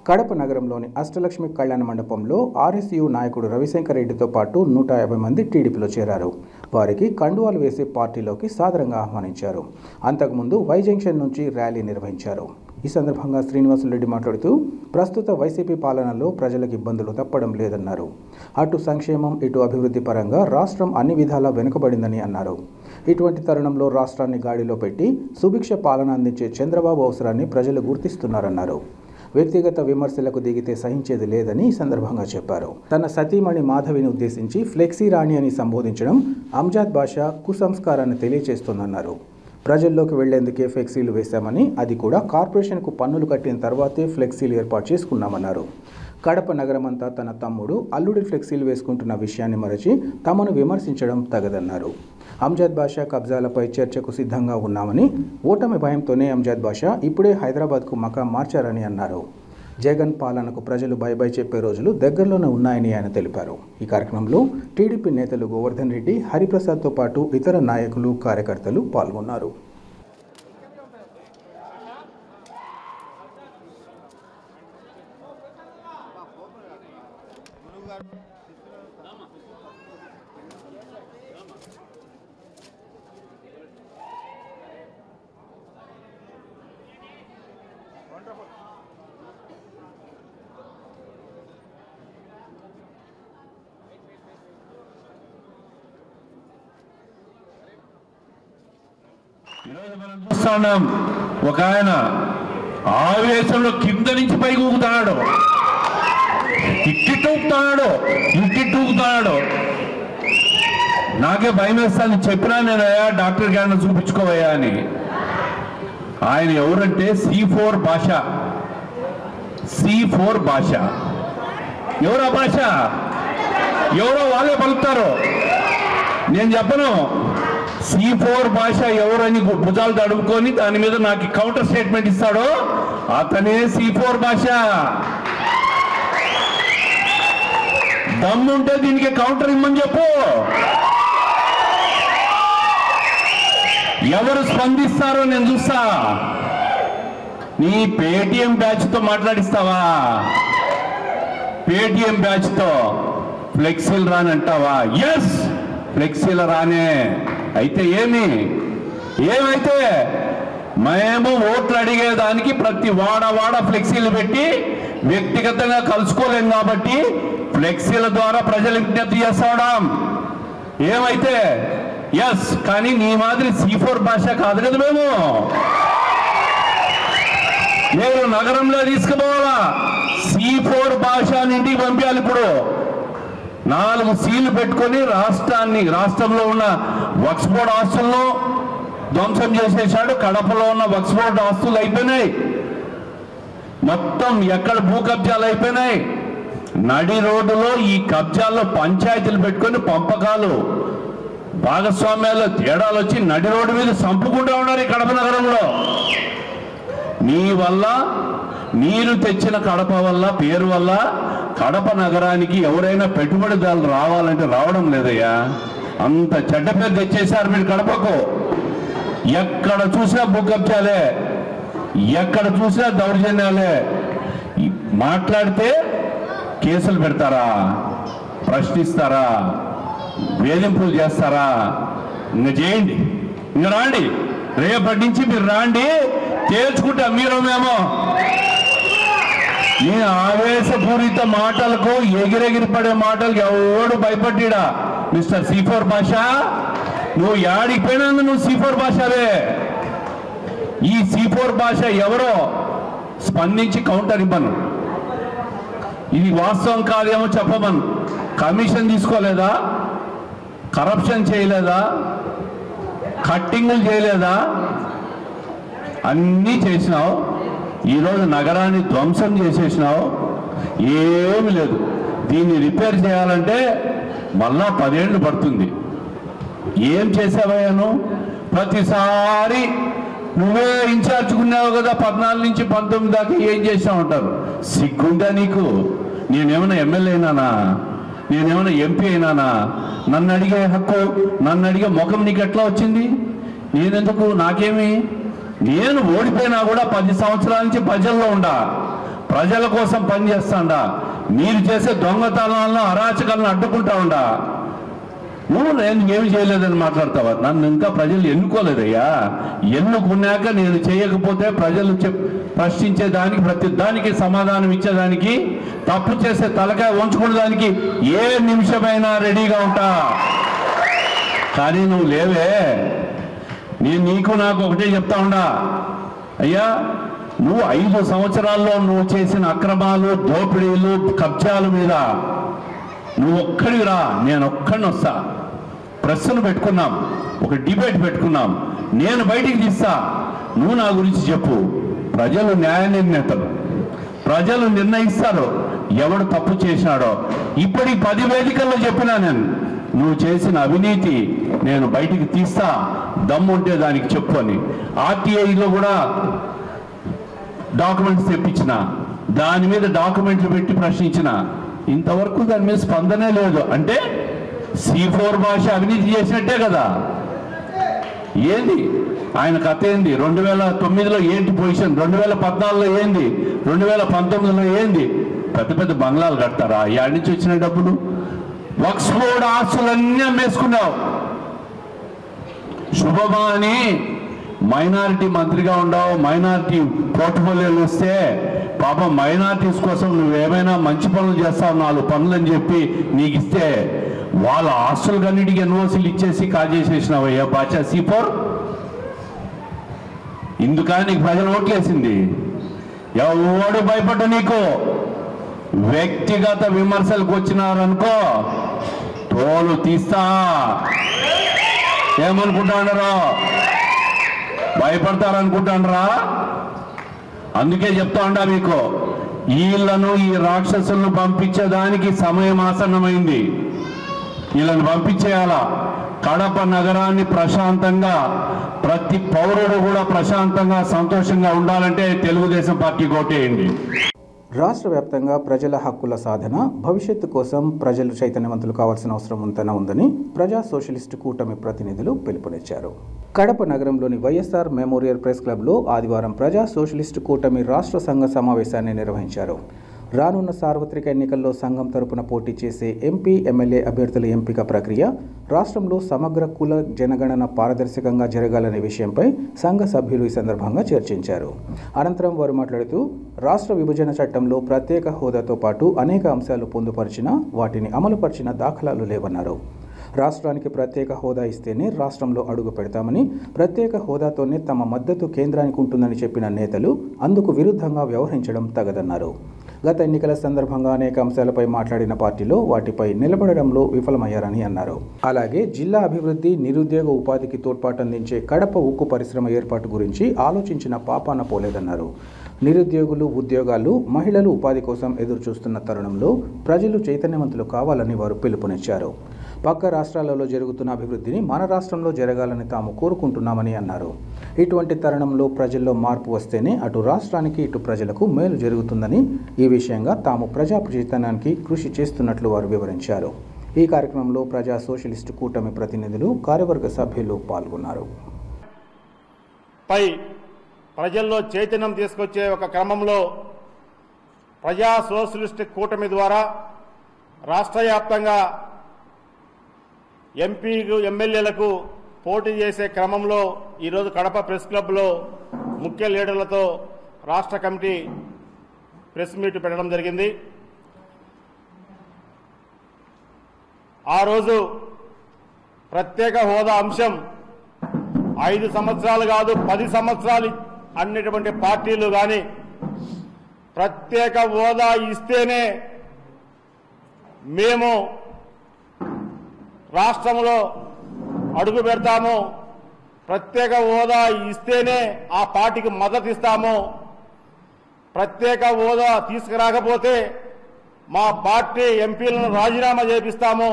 కడప నగరంలోని అష్టలక్ష్మి కళ్యాణ మండపంలో ఆర్ఎస్యు నాయకుడు రవిశంకర్ రెడ్డితో పాటు 150 మంది టీడీపీలో చేరారు. వారికి కండువాలు వేసి పార్టీలోకి సాదరంగా ఆహ్వానించారు. అంతకుముందు వై జంక్షన్ నుంచి ర్యాలీ నిర్వహించారు. ఈ సందర్భంగా శ్రీనివాసరెడ్డి మాట్లాడుతూ ప్రస్తుత వైసీపీ పాలనలో ప్రజలకు ఇబ్బందులు తప్పడం లేదన్నారు. అటు సంక్షేమం ఇటు అభివృద్ధి పరంగా రాష్ట్రం అన్ని విధాలా వెనుకబడిందని అన్నారు. ఇటువంటి తరుణంలో రాష్ట్రాన్ని గాడిలో పెట్టి సుభిక్ష పాలన అందించే చంద్రబాబు అవసరాన్ని ప్రజలు గుర్తిస్తున్నారన్నారు. వ్యక్తిగత విమర్శలకు దిగితే సహించేది లేదని ఈ సందర్భంగా చెప్పారు. తన సతీమణి మాధవిని ఉద్దేశించి ఫ్లెక్సీ రాణి అని సంబోధించడం అంజాద్ భాష కుసంస్కారాన్ని తెలియజేస్తోందన్నారు. ప్రజల్లోకి వెళ్లేందుకే ఫ్లెక్సీలు వేశామని, అది కూడా కార్పొరేషన్కు పన్నులు కట్టిన తర్వాతే ఫ్లెక్సీలు ఏర్పాటు చేసుకున్నామన్నారు. కడప నగరమంతా తన తమ్ముడు అల్లుడి ఫ్లెక్సీలు వేసుకుంటున్న విషయాన్ని మరచి తమను విమర్శించడం తగదన్నారు. అంజాద్ బాషా కబ్జాలపై చర్చకు సిద్ధంగా ఉన్నామని, ఓటమి భయంతోనే అంజాద్ బాషా ఇప్పుడే హైదరాబాద్కు మకాం మార్చారని అన్నారు. జగన్ పాలనకు ప్రజలు బై చెప్పే రోజులు దగ్గరలోనే ఉన్నాయని ఆయన తెలిపారు. ఈ కార్యక్రమంలో టీడీపీ నేతలు గోవర్ధన్ రెడ్డి, హరిప్రసాద్తో పాటు ఇతర నాయకులు, కార్యకర్తలు పాల్గొన్నారు. ఈరోజు మనం చూస్తున్నాం, ఒక ఆయన ఆవేశంలో కింద నుంచి పైకి ఊగుతున్నాడు, ఇట్టి ఊగుతున్నాడు. నాకే భయం వేస్తాను. చెప్పినా నేను డాక్టర్ గారిని చూపించుకోవయ్యా అని. ఆయన ఎవరంటే C4 భాష. ఎవరా భాష? ఎవరో వాళ్ళే పలుకుతారు, నేను చెప్పను. C4 భాష ఎవరని భుజాలు తడుపుకొని దాని మీద నాకు కౌంటర్ స్టేట్మెంట్ ఇస్తాడో అతనే C4 భాష. దమ్ముంటే దీనికి కౌంటర్ ఇమ్మని చెప్పు. ఎవరు స్పందిస్తారో నేను చూస్తా. నీ పేటిఎం బ్యాచ్తో మాట్లాడిస్తావా? పేటిఎం బ్యాచ్తో ఫ్లెక్సీలు రానంటావా? ఎస్, ఫ్లెక్సీలు రానే. అయితే ఏమైతే మేము ఓట్లు అడిగేదానికి ప్రతి వాడ ఫ్లెక్సీలు పెట్టి వ్యక్తిగతంగా కలుసుకోలేం కాబట్టి ఫ్లెక్సీల ద్వారా ప్రజలు విజ్ఞప్తి చేస్తాం. ఏమైతే ఎస్, కానీ నీ మాదిరి C4 భాష కాదు కదా. నేను నగరంలో తీసుకుపోవాలా, C4 భాష ఇంటికి పంపించాలి. ఇప్పుడు 4 సీలు పెట్టుకొని రాష్ట్రంలో ఉన్న వక్ఫ్ బోర్డు ఆస్తులను ధ్వంసం చేసేసాడు. కడపలో ఉన్న వక్ఫ్ బోర్డు ఆస్తులు అయిపోయినాయి. మొత్తం ఎక్కడ భూ కబ్జాలు అయిపోయినాయి. నడి రోడ్డులో ఈ కబ్జాల్లో పంచాయతీలు పెట్టుకొని పంపకాలు భాగస్వామ్యాల్లో తేడాలు వచ్చి నడి రోడ్డు మీద చంపుకుంటూ ఉన్నారు ఈ కడప నగరంలో. నీ వల్ల మీరు తెచ్చిన కడప వల్ల పేరు వల్ల కడప నగరానికి ఎవరైనా పెట్టుబడిదారులు రావాలంటే రావడం లేదయ్యా. అంత చెడ్డ పేరు తెచ్చేశారు మీరు కడపకు. ఎక్కడ చూసినా భూ కబ్జాలే, ఎక్కడ చూసినా దౌర్జన్యాలే. మాట్లాడితే కేసులు పెడతారా, ప్రశ్నిస్తారా, వేధింపులు చేస్తారా? ఇంకా చేయండి, ఇంకా రాండి, రేపటి నుంచి మీరు రాండి, తేల్చుకుంటా మీరు మేము. ఈ ఆవేశపూరిత మాటలకు ఎగిరెగిరి పడే మాటలకు ఎవడు భయపడ్డా. మిస్టర్ C4 భాష, నువ్వు యాడికి పోయినా నువ్వు C4 భాషవే. ఈ C4 భాష ఎవరో స్పందించి కౌంటర్ ఇవ్వను. ఇది వాస్తవం కాదేమో చెప్పమను. కమిషన్ తీసుకోలేదా, కరప్షన్ చేయలేదా, కట్టింగులు చేయలేదా? అన్నీ చేసినావు. ఈరోజు నగరాన్ని ధ్వంసం చేసేసినావు. ఏమి లేదు. దీన్ని రిపేర్ చేయాలంటే మళ్ళా 10 ఏళ్ళు పడుతుంది. ఏం చేసావయ్యాను? ప్రతిసారి నువ్వే ఇన్ఛార్జ్కున్నావు కదా, 14 నుంచి 19 దాకా ఏం చేసావు అంటారు. సిగ్గుందా నీకు? నేనేమైనా ఎమ్మెల్యే అయినానా? నేనేమైనా ఎంపీ అయినానా? నన్ను అడిగే హక్కు, నన్ను అడిగే ముఖం నీకు ఎట్లా వచ్చింది? నేనెందుకు? నాకేమి? నేను ఓడిపోయినా కూడా 10 సంవత్సరాల నుంచి ప్రజల్లో ఉండా, ప్రజల కోసం పనిచేస్తాండా. మీరు చేసే దొంగతనాలను, అరాచకాలను అడ్డుకుంటా ఉండా. నువ్వు నేను ఏమి చేయలేదని మాట్లాడతావా? నన్ను ఇంకా ప్రజలు ఎన్నుకోలేదయ్యా. ఎన్నుకున్నాక నేను చేయకపోతే ప్రజలు ప్రశ్నించేదానికి, ప్రతి దానికి సమాధానం ఇచ్చేదానికి, తప్పు చేసే తలకాయ ఉంచుకునేదానికి ఏ నిమిషమైనా రెడీగా ఉంటా. కానీ నువ్వు లేవే. నేను నీకు నాకు ఒకటే చెప్తా ఉండా, అయ్యా నువ్వు 5 సంవత్సరాల్లో నువ్వు చేసిన అక్రమాలు, దోపిడీలు, కబ్జాల మీద నువ్వు ఒక్కడివి రా, నేను ఒక్కడిని వస్తా. ప్రశ్నలు పెట్టుకున్నాం, ఒక డిబేట్ పెట్టుకున్నాం, నేను బయటికి తీస్తా, నువ్వు నా గురించి చెప్పు. ప్రజలు న్యాయ నిర్ణేతలు, ప్రజలు నిర్ణయిస్తారు ఎవడు తప్పు చేసినాడో. ఇప్పటి 10 వేదికల్లో చెప్పినా నేను, నువ్వు చేసిన అవినీతి నేను బయటికి తీస్తా, దమ్ముంటే దానికి చెప్పు అని. RTIలో కూడా డాక్యుమెంట్స్ తెప్పించిన, దాని మీద డాక్యుమెంట్లు పెట్టి ప్రశ్నించిన. ఇంతవరకు దాని మీద స్పందనే లేదు. అంటే C4 భాష అవినీతి చేసినట్టే కదా. ఏంది ఆయన కథ? ఏంది 2009లో ఏంటి పొజిషన్, 2014లో ఏంది, 2019లో ఏంది? పెద్ద పెద్ద బంగ్లాలు కడతారా? యాడ్ నుంచి వచ్చిన డబ్బులు? వక్ఫ్ బోర్డు ఆస్తులన్నీ అమ్మేసుకున్నావు. శుభమా అని మైనారిటీ మంత్రిగా ఉండవు, మైనారిటీ పోర్ట్ఫోలియోలు వస్తే పాపం మైనారిటీస్ కోసం నువ్వేమైనా మంచి పనులు చేస్తావు, 4 పనులు అని చెప్పి నీకు ఇస్తే వాళ్ళ ఆస్తులకన్నిటికీ ఎన్ఓసీలు ఇచ్చేసి కాజేసేసినావయ్యా బాచా C4. ఇందుకా నీకు ప్రజలు ఓట్లేసింది? ఎవడు భయపడ్డా నీకు? వ్యక్తిగత విమర్శలకు వచ్చినారనుకో తోలు తీస్తా. ఏమనుకుంటాండరా? భయపడతారనుకుంటాండ్రా? అందుకే చెప్తా ఉండా మీకు, వీళ్ళను, ఈ రాక్షసులను పంపించేదానికి సమయం ఆసన్నమైంది. వీళ్ళని పంపించేయాలా. కడప నగరాన్ని ప్రశాంతంగా, ప్రతి పౌరుడు కూడా ప్రశాంతంగా, సంతోషంగా ఉండాలంటే తెలుగుదేశం పార్టీకి ఓటేయండి. రాష్ట్ర వ్యాప్తంగా ప్రజల హక్కుల సాధన, భవిష్యత్తు కోసం ప్రజలు చైతన్యవంతులు కావాల్సిన అవసరం ఉంతన ఉందని ప్రజా సోషలిస్టు కూటమి ప్రతినిధులు పిలుపునిచ్చారు. కడప నగరంలోని వైఎస్ఆర్ మెమోరియల్ ప్రెస్ క్లబ్లో ఆదివారం ప్రజా సోషలిస్టు కూటమి రాష్ట్ర సంఘ సమావేశాన్ని నిర్వహించారు. రానున్న సార్వత్రిక ఎన్నికల్లో సంఘం తరపున పోటీ చేసే ఎంపీ, ఎమ్మెల్యే అభ్యర్థుల ఎంపిక ప్రక్రియ, రాష్ట్రంలో సమగ్ర కుల జనగణన పారదర్శకంగా జరగాలనే విషయంపై సంఘ సభ్యులు ఈ సందర్భంగా చర్చించారు. అనంతరం వారు మాట్లాడుతూ, రాష్ట్ర విభజన చట్టంలో ప్రత్యేక హోదాతో పాటు అనేక అంశాలు పొందుపరిచినా వాటిని అమలుపరిచిన దాఖలాలు లేవన్నారు. రాష్ట్రానికి ప్రత్యేక హోదా ఇస్తేనే రాష్ట్రంలో అడుగు పెడతామని, ప్రత్యేక హోదాతోనే తమ మద్దతు కేంద్రానికి ఉంటుందని చెప్పిన నేతలు అందుకు విరుద్ధంగా వ్యవహరించడం తగదన్నారు. గత ఎన్నికల సందర్భంగా అనేక అంశాలపై మాట్లాడిన పార్టీలో వాటిపై నిలబడడంలో విఫలమయ్యారని అన్నారు. అలాగే జిల్లా అభివృద్ధి, నిరుద్యోగ ఉపాధికి తోడ్పాటు అందించే కడప ఉక్కు పరిశ్రమ ఏర్పాటు గురించి ఆలోచించిన పాపాన పోలేదన్నారు. నిరుద్యోగులు ఉద్యోగాలు, మహిళలు ఉపాధి కోసం ఎదురు చూస్తున్న తరుణంలో ప్రజలు చైతన్యవంతులు కావాలని వారు పిలుపునిచ్చారు. పక్క రాష్ట్రాలలో జరుగుతున్న అభివృద్ధిని మన రాష్ట్రంలో జరగాలని తాము కోరుకుంటున్నామని అన్నారు. ఇటువంటి తరుణంలో ప్రజల్లో మార్పు వస్తేనే అటు రాష్ట్రానికి ఇటు ప్రజలకు మేలు జరుగుతుందని, ఈ విషయంగా తాము ప్రజా చైతన్యానికి కృషి చేస్తున్నట్లు వారు వివరించారు. ఈ కార్యక్రమంలో ప్రజా సోషలిస్టు కూటమి ప్రతినిధులు, కార్యవర్గ సభ్యులు పాల్గొన్నారు. ప్రజల్లో చైతన్యం తీసుకొచ్చే ఒక క్రమంలో ప్రజా సోషలిస్ట్ కూటమి ద్వారా రాష్ట్ర వ్యాప్తంగా ఎంపీలు, ఎమ్మెల్యేలకు పోటీ చేసే క్రమంలో ఈరోజు కడప ప్రెస్ క్లబ్లో ముఖ్య లీడర్లతో రాష్ట్ర కమిటీ ప్రెస్ మీట్ పెట్టడం జరిగింది. ఆ రోజు ప్రత్యేక హోదా అంశం 5 సంవత్సరాలు కాదు 10 సంవత్సరాలు అన్నటువంటి పార్టీలు కానీ ప్రత్యేక హోదా ఇస్తేనే మేము రాష్ట్రంలో అడుగు పెడతాము, ప్రత్యేక హోదా ఇస్తేనే ఆ పార్టీకి మద్దతు ఇస్తాము, ప్రత్యేక హోదా తీసుకురాకపోతే మా పార్టీ ఎంపీలను రాజీనామా చేపిస్తాము,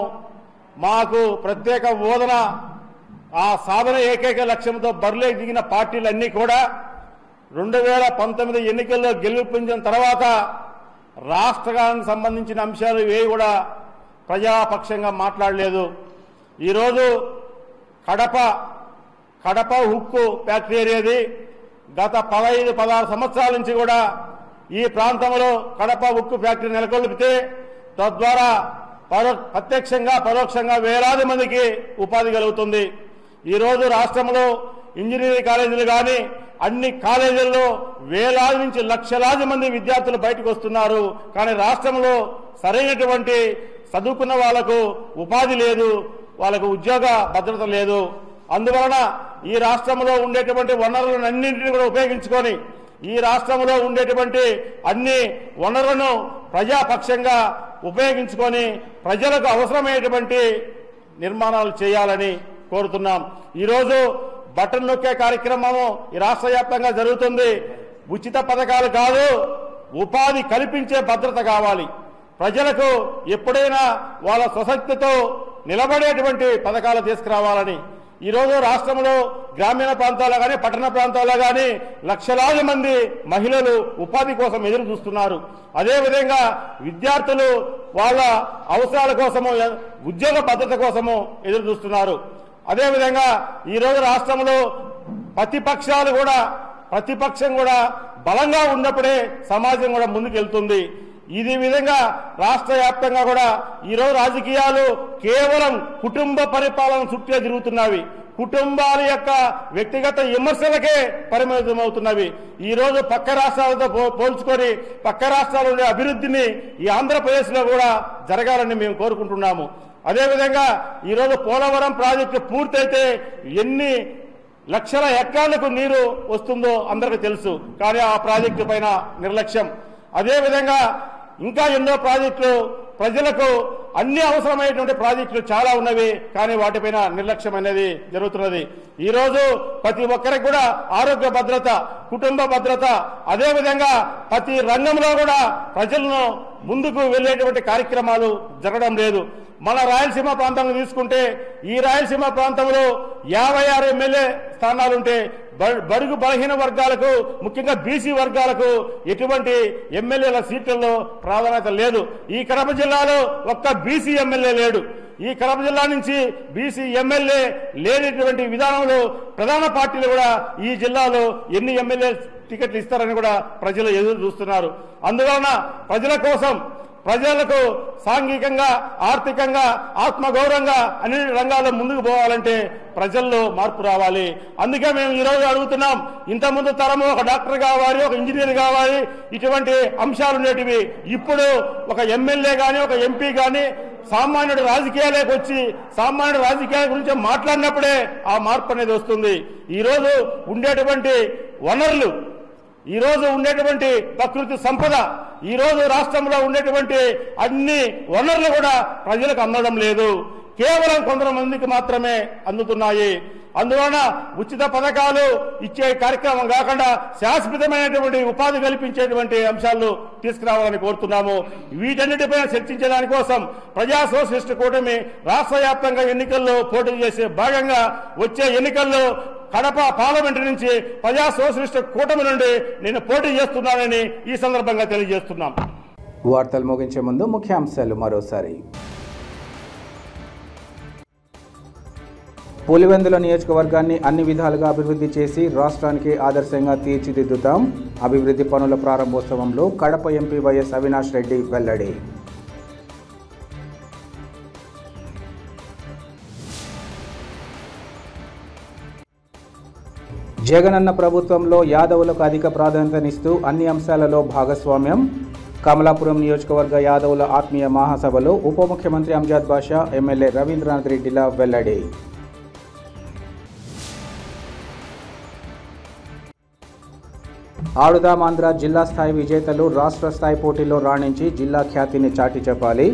మాకు ప్రత్యేక హోదా ఆ సాధన ఏకైక లక్ష్యంతో బరిలోకి దిగిన పార్టీలన్నీ కూడా 2019 ఎన్నికల్లో గెలుపొందిన తర్వాత రాష్ట్రానికి సంబంధించిన అంశాలు ఏవి కూడా ప్రజాపక్షంగా మాట్లాడలేదు. ఈరోజు కడప ఉక్కు ఫ్యాక్టరీ అనేది గత 15-16 సంవత్సరాల నుంచి కూడా ఈ ప్రాంతంలో కడప ఉక్కు ఫ్యాక్టరీ నెలకొల్పితే తద్వారా ప్రత్యక్షంగా పరోక్షంగా వేలాది మందికి ఉపాధి కలుగుతుంది. ఈరోజు రాష్ట్రంలో ఇంజనీరింగ్ కాలేజీలు కానీ అన్ని కాలేజీల్లో వేలాది నుంచి లక్షలాది మంది విద్యార్థులు బయటకు వస్తున్నారు. కానీ రాష్ట్రంలో సరైనటువంటి చదువుకున్న వాళ్లకు ఉపాధి లేదు, వాళ్ళకు ఉద్యోగ భద్రత లేదు. అందువలన ఈ రాష్ట్రంలో ఉండేటువంటి వనరులన్నింటినీ కూడా ఉపయోగించుకొని ఈ రాష్ట్రంలో ఉండేటువంటి అన్ని వనరులను ప్రజాపక్షంగా ఉపయోగించుకొని ప్రజలకు అవసరమైనటువంటి నిర్మాణాలు చేయాలని కోరుతున్నాం. ఈరోజు బటన్ నొక్కే కార్యక్రమము ఈ రాష్ట్ర వ్యాప్తంగా జరుగుతుంది. ఉచిత పథకాలు కాదు, ఉపాధి కల్పించే భద్రత కావాలి. ప్రజలకు ఎప్పుడైనా వాళ్ళ స్వశక్తితో నిలబడేటువంటి పథకాలు తీసుకురావాలని ఈరోజు రాష్ట్రంలో గ్రామీణ ప్రాంతాల్లో కానీ పట్టణ ప్రాంతాల్లో కానీ లక్షలాది మంది మహిళలు ఉపాధి కోసం ఎదురు చూస్తున్నారు. అదేవిధంగా విద్యార్థులు వాళ్ళ అవసరాల కోసము, ఉద్యోగ భద్రత కోసము ఎదురు చూస్తున్నారు. అదేవిధంగా ఈరోజు రాష్ట్రంలో ప్రతిపక్షం కూడా బలంగా ఉన్నప్పుడే సమాజం కూడా ముందుకెళ్తుంది. ఇది విధంగా రాష్ట్ర వ్యాప్తంగా కూడా ఈరోజు రాజకీయాలు కేవలం కుటుంబ పరిపాలన చుట్టే తిరుగుతున్నవి, కుటుంబాల యొక్క వ్యక్తిగత విమర్శలకే పరిమితమవుతున్నవి. ఈరోజు పక్క రాష్ట్రాలతో పోల్చుకొని పక్క రాష్ట్రాల అభివృద్ధిని ఈ ఆంధ్రప్రదేశ్లో కూడా జరగాలని మేము కోరుకుంటున్నాము. అదేవిధంగా ఈరోజు పోలవరం ప్రాజెక్టు పూర్తయితే ఎన్ని లక్షల ఎకరాలకు నీరు వస్తుందో అందరికీ తెలుసు. కానీ ఆ ప్రాజెక్టు పైన నిర్లక్ష్యం. అదేవిధంగా ఇంకా ఎన్నో ప్రాజెక్టులు, ప్రజలకు అన్ని అవసరమైనటువంటి ప్రాజెక్టులు చాలా ఉన్నవి, కానీ వాటిపైన నిర్లక్ష్యం అనేది జరుగుతున్నది. ఈరోజు ప్రతి ఒక్కరికి కూడా ఆరోగ్య భద్రత, కుటుంబ భద్రత, అదేవిధంగా ప్రతి రంగంలో కూడా ప్రజలను ముందుకు వెళ్లేటువంటి కార్యక్రమాలు జరగడం లేదు. మన రాయలసీమ ప్రాంతం తీసుకుంటే ఈ రాయలసీమ ప్రాంతంలో 56 ఎమ్మెల్యే స్థానాలుంటే బడుగు బలహీన వర్గాలకు, ముఖ్యంగా బీసీ వర్గాలకు ఎటువంటి ఎమ్మెల్యేల సీట్లలో ప్రాధాన్యత లేదు. ఈ కడప జిల్లాలో ఒక్క బీసీ ఎమ్మెల్యే లేడు. ఈ కడప జిల్లా నుంచి బీసీ ఎమ్మెల్యే లేనటువంటి విధానంలో ప్రధాన పార్టీలు కూడా ఈ జిల్లాలో ఎన్ని ఎమ్మెల్యే టికెట్లు ఇస్తారని కూడా ప్రజలు ఎదురు చూస్తున్నారు. అందువలన ప్రజల కోసం, ప్రజలకు సాంఘికంగా, ఆర్థికంగా, ఆత్మగౌరవంగా అన్ని రంగాల్లో ముందుకు పోవాలంటే ప్రజల్లో మార్పు రావాలి. అందుకే మేము ఈరోజు అడుగుతున్నాం, ఇంతకుముందు తరము ఒక డాక్టర్ కావాలి, ఒక ఇంజనీర్ కావాలి, ఇటువంటి అంశాలు ఉండేటివి. ఇప్పుడు ఒక ఎమ్మెల్యే కానీ ఒక ఎంపీ కానీ సామాన్యుడు రాజకీయాలకు వచ్చి సామాన్యుడు రాజకీయాల గురించి మాట్లాడినప్పుడే ఆ మార్పు అనేది వస్తుంది. ఈరోజు ఉండేటువంటి వనరులు, ఈరోజు ఉండేటువంటి ప్రకృతి సంపద, ఈరోజు రాష్ట్రంలో ఉండేటువంటి అన్ని వనరులు కూడా ప్రజలకు అందడం లేదు, కేవలం కొంతమందికి మాత్రమే అందుతున్నాయి. అందువలన ఉచిత పథకాలు ఇచ్చే కార్యక్రమం కాకుండా శాశ్వతమైనటువంటి ఉపాధి కల్పించేటువంటి అంశాలు తీసుకురావాలని కోరుతున్నాము. వీటన్నిటిపై చర్చించడానికి కోసం ప్రజా సోషలిస్ట్ కూటమి రాష్ట్ర వ్యాప్తంగా ఎన్నికల్లో పోటీ చేసే భాగంగా వచ్చే ఎన్నికల్లో కడప పార్లమెంటు నుంచి ప్రజా సోషలిస్ట్ కూటమి నుండి నేను పోటీ చేస్తున్నానని ఈ సందర్భంగా తెలియజేస్తున్నాం. వార్తలు ముగించే ముందు ముఖ్యాంశాలు మరోసారి. పులివెందుల నియోజకవర్గాన్ని అన్ని విధాలుగా అభివృద్ధి చేసి రాష్ట్రానికి ఆదర్శంగా తీర్చిదిద్దుతాం. అభివృద్ధి పనుల ప్రారంభోత్సవంలో కడప ఎంపీ వైఎస్ అవినాష్ రెడ్డి వెల్లడి. జగనన్న ప్రభుత్వంలో యాదవులకు అధిక ప్రాధాన్యతనిస్తూ అన్ని అంశాలలో భాగస్వామ్యం. కమలాపురం నియోజకవర్గ యాదవుల ఆత్మీయ మహాసభలో ఉప ముఖ్యమంత్రి అంజాద్ బాషా, ఎమ్మెల్యే రవీంద్రనాథ్ రెడ్డిల వెల్లడి. ఆడుదాం ఆంధ్ర జిల్లా స్థాయి విజేతలు రాష్ట్ర స్థాయి పోటీలో రాణించి జిల్లా ఖ్యాతిని చాటి చెప్పాలి.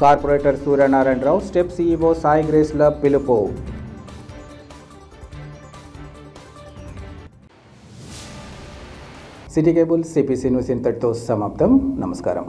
Corporator Suryanarayanarao, step CEO Sai గ్రేస్ల పిలుపు. సిటీ కేబుల్ సిపిసి న్యూస్ ఇంతటితో సమాప్తం. నమస్కారం.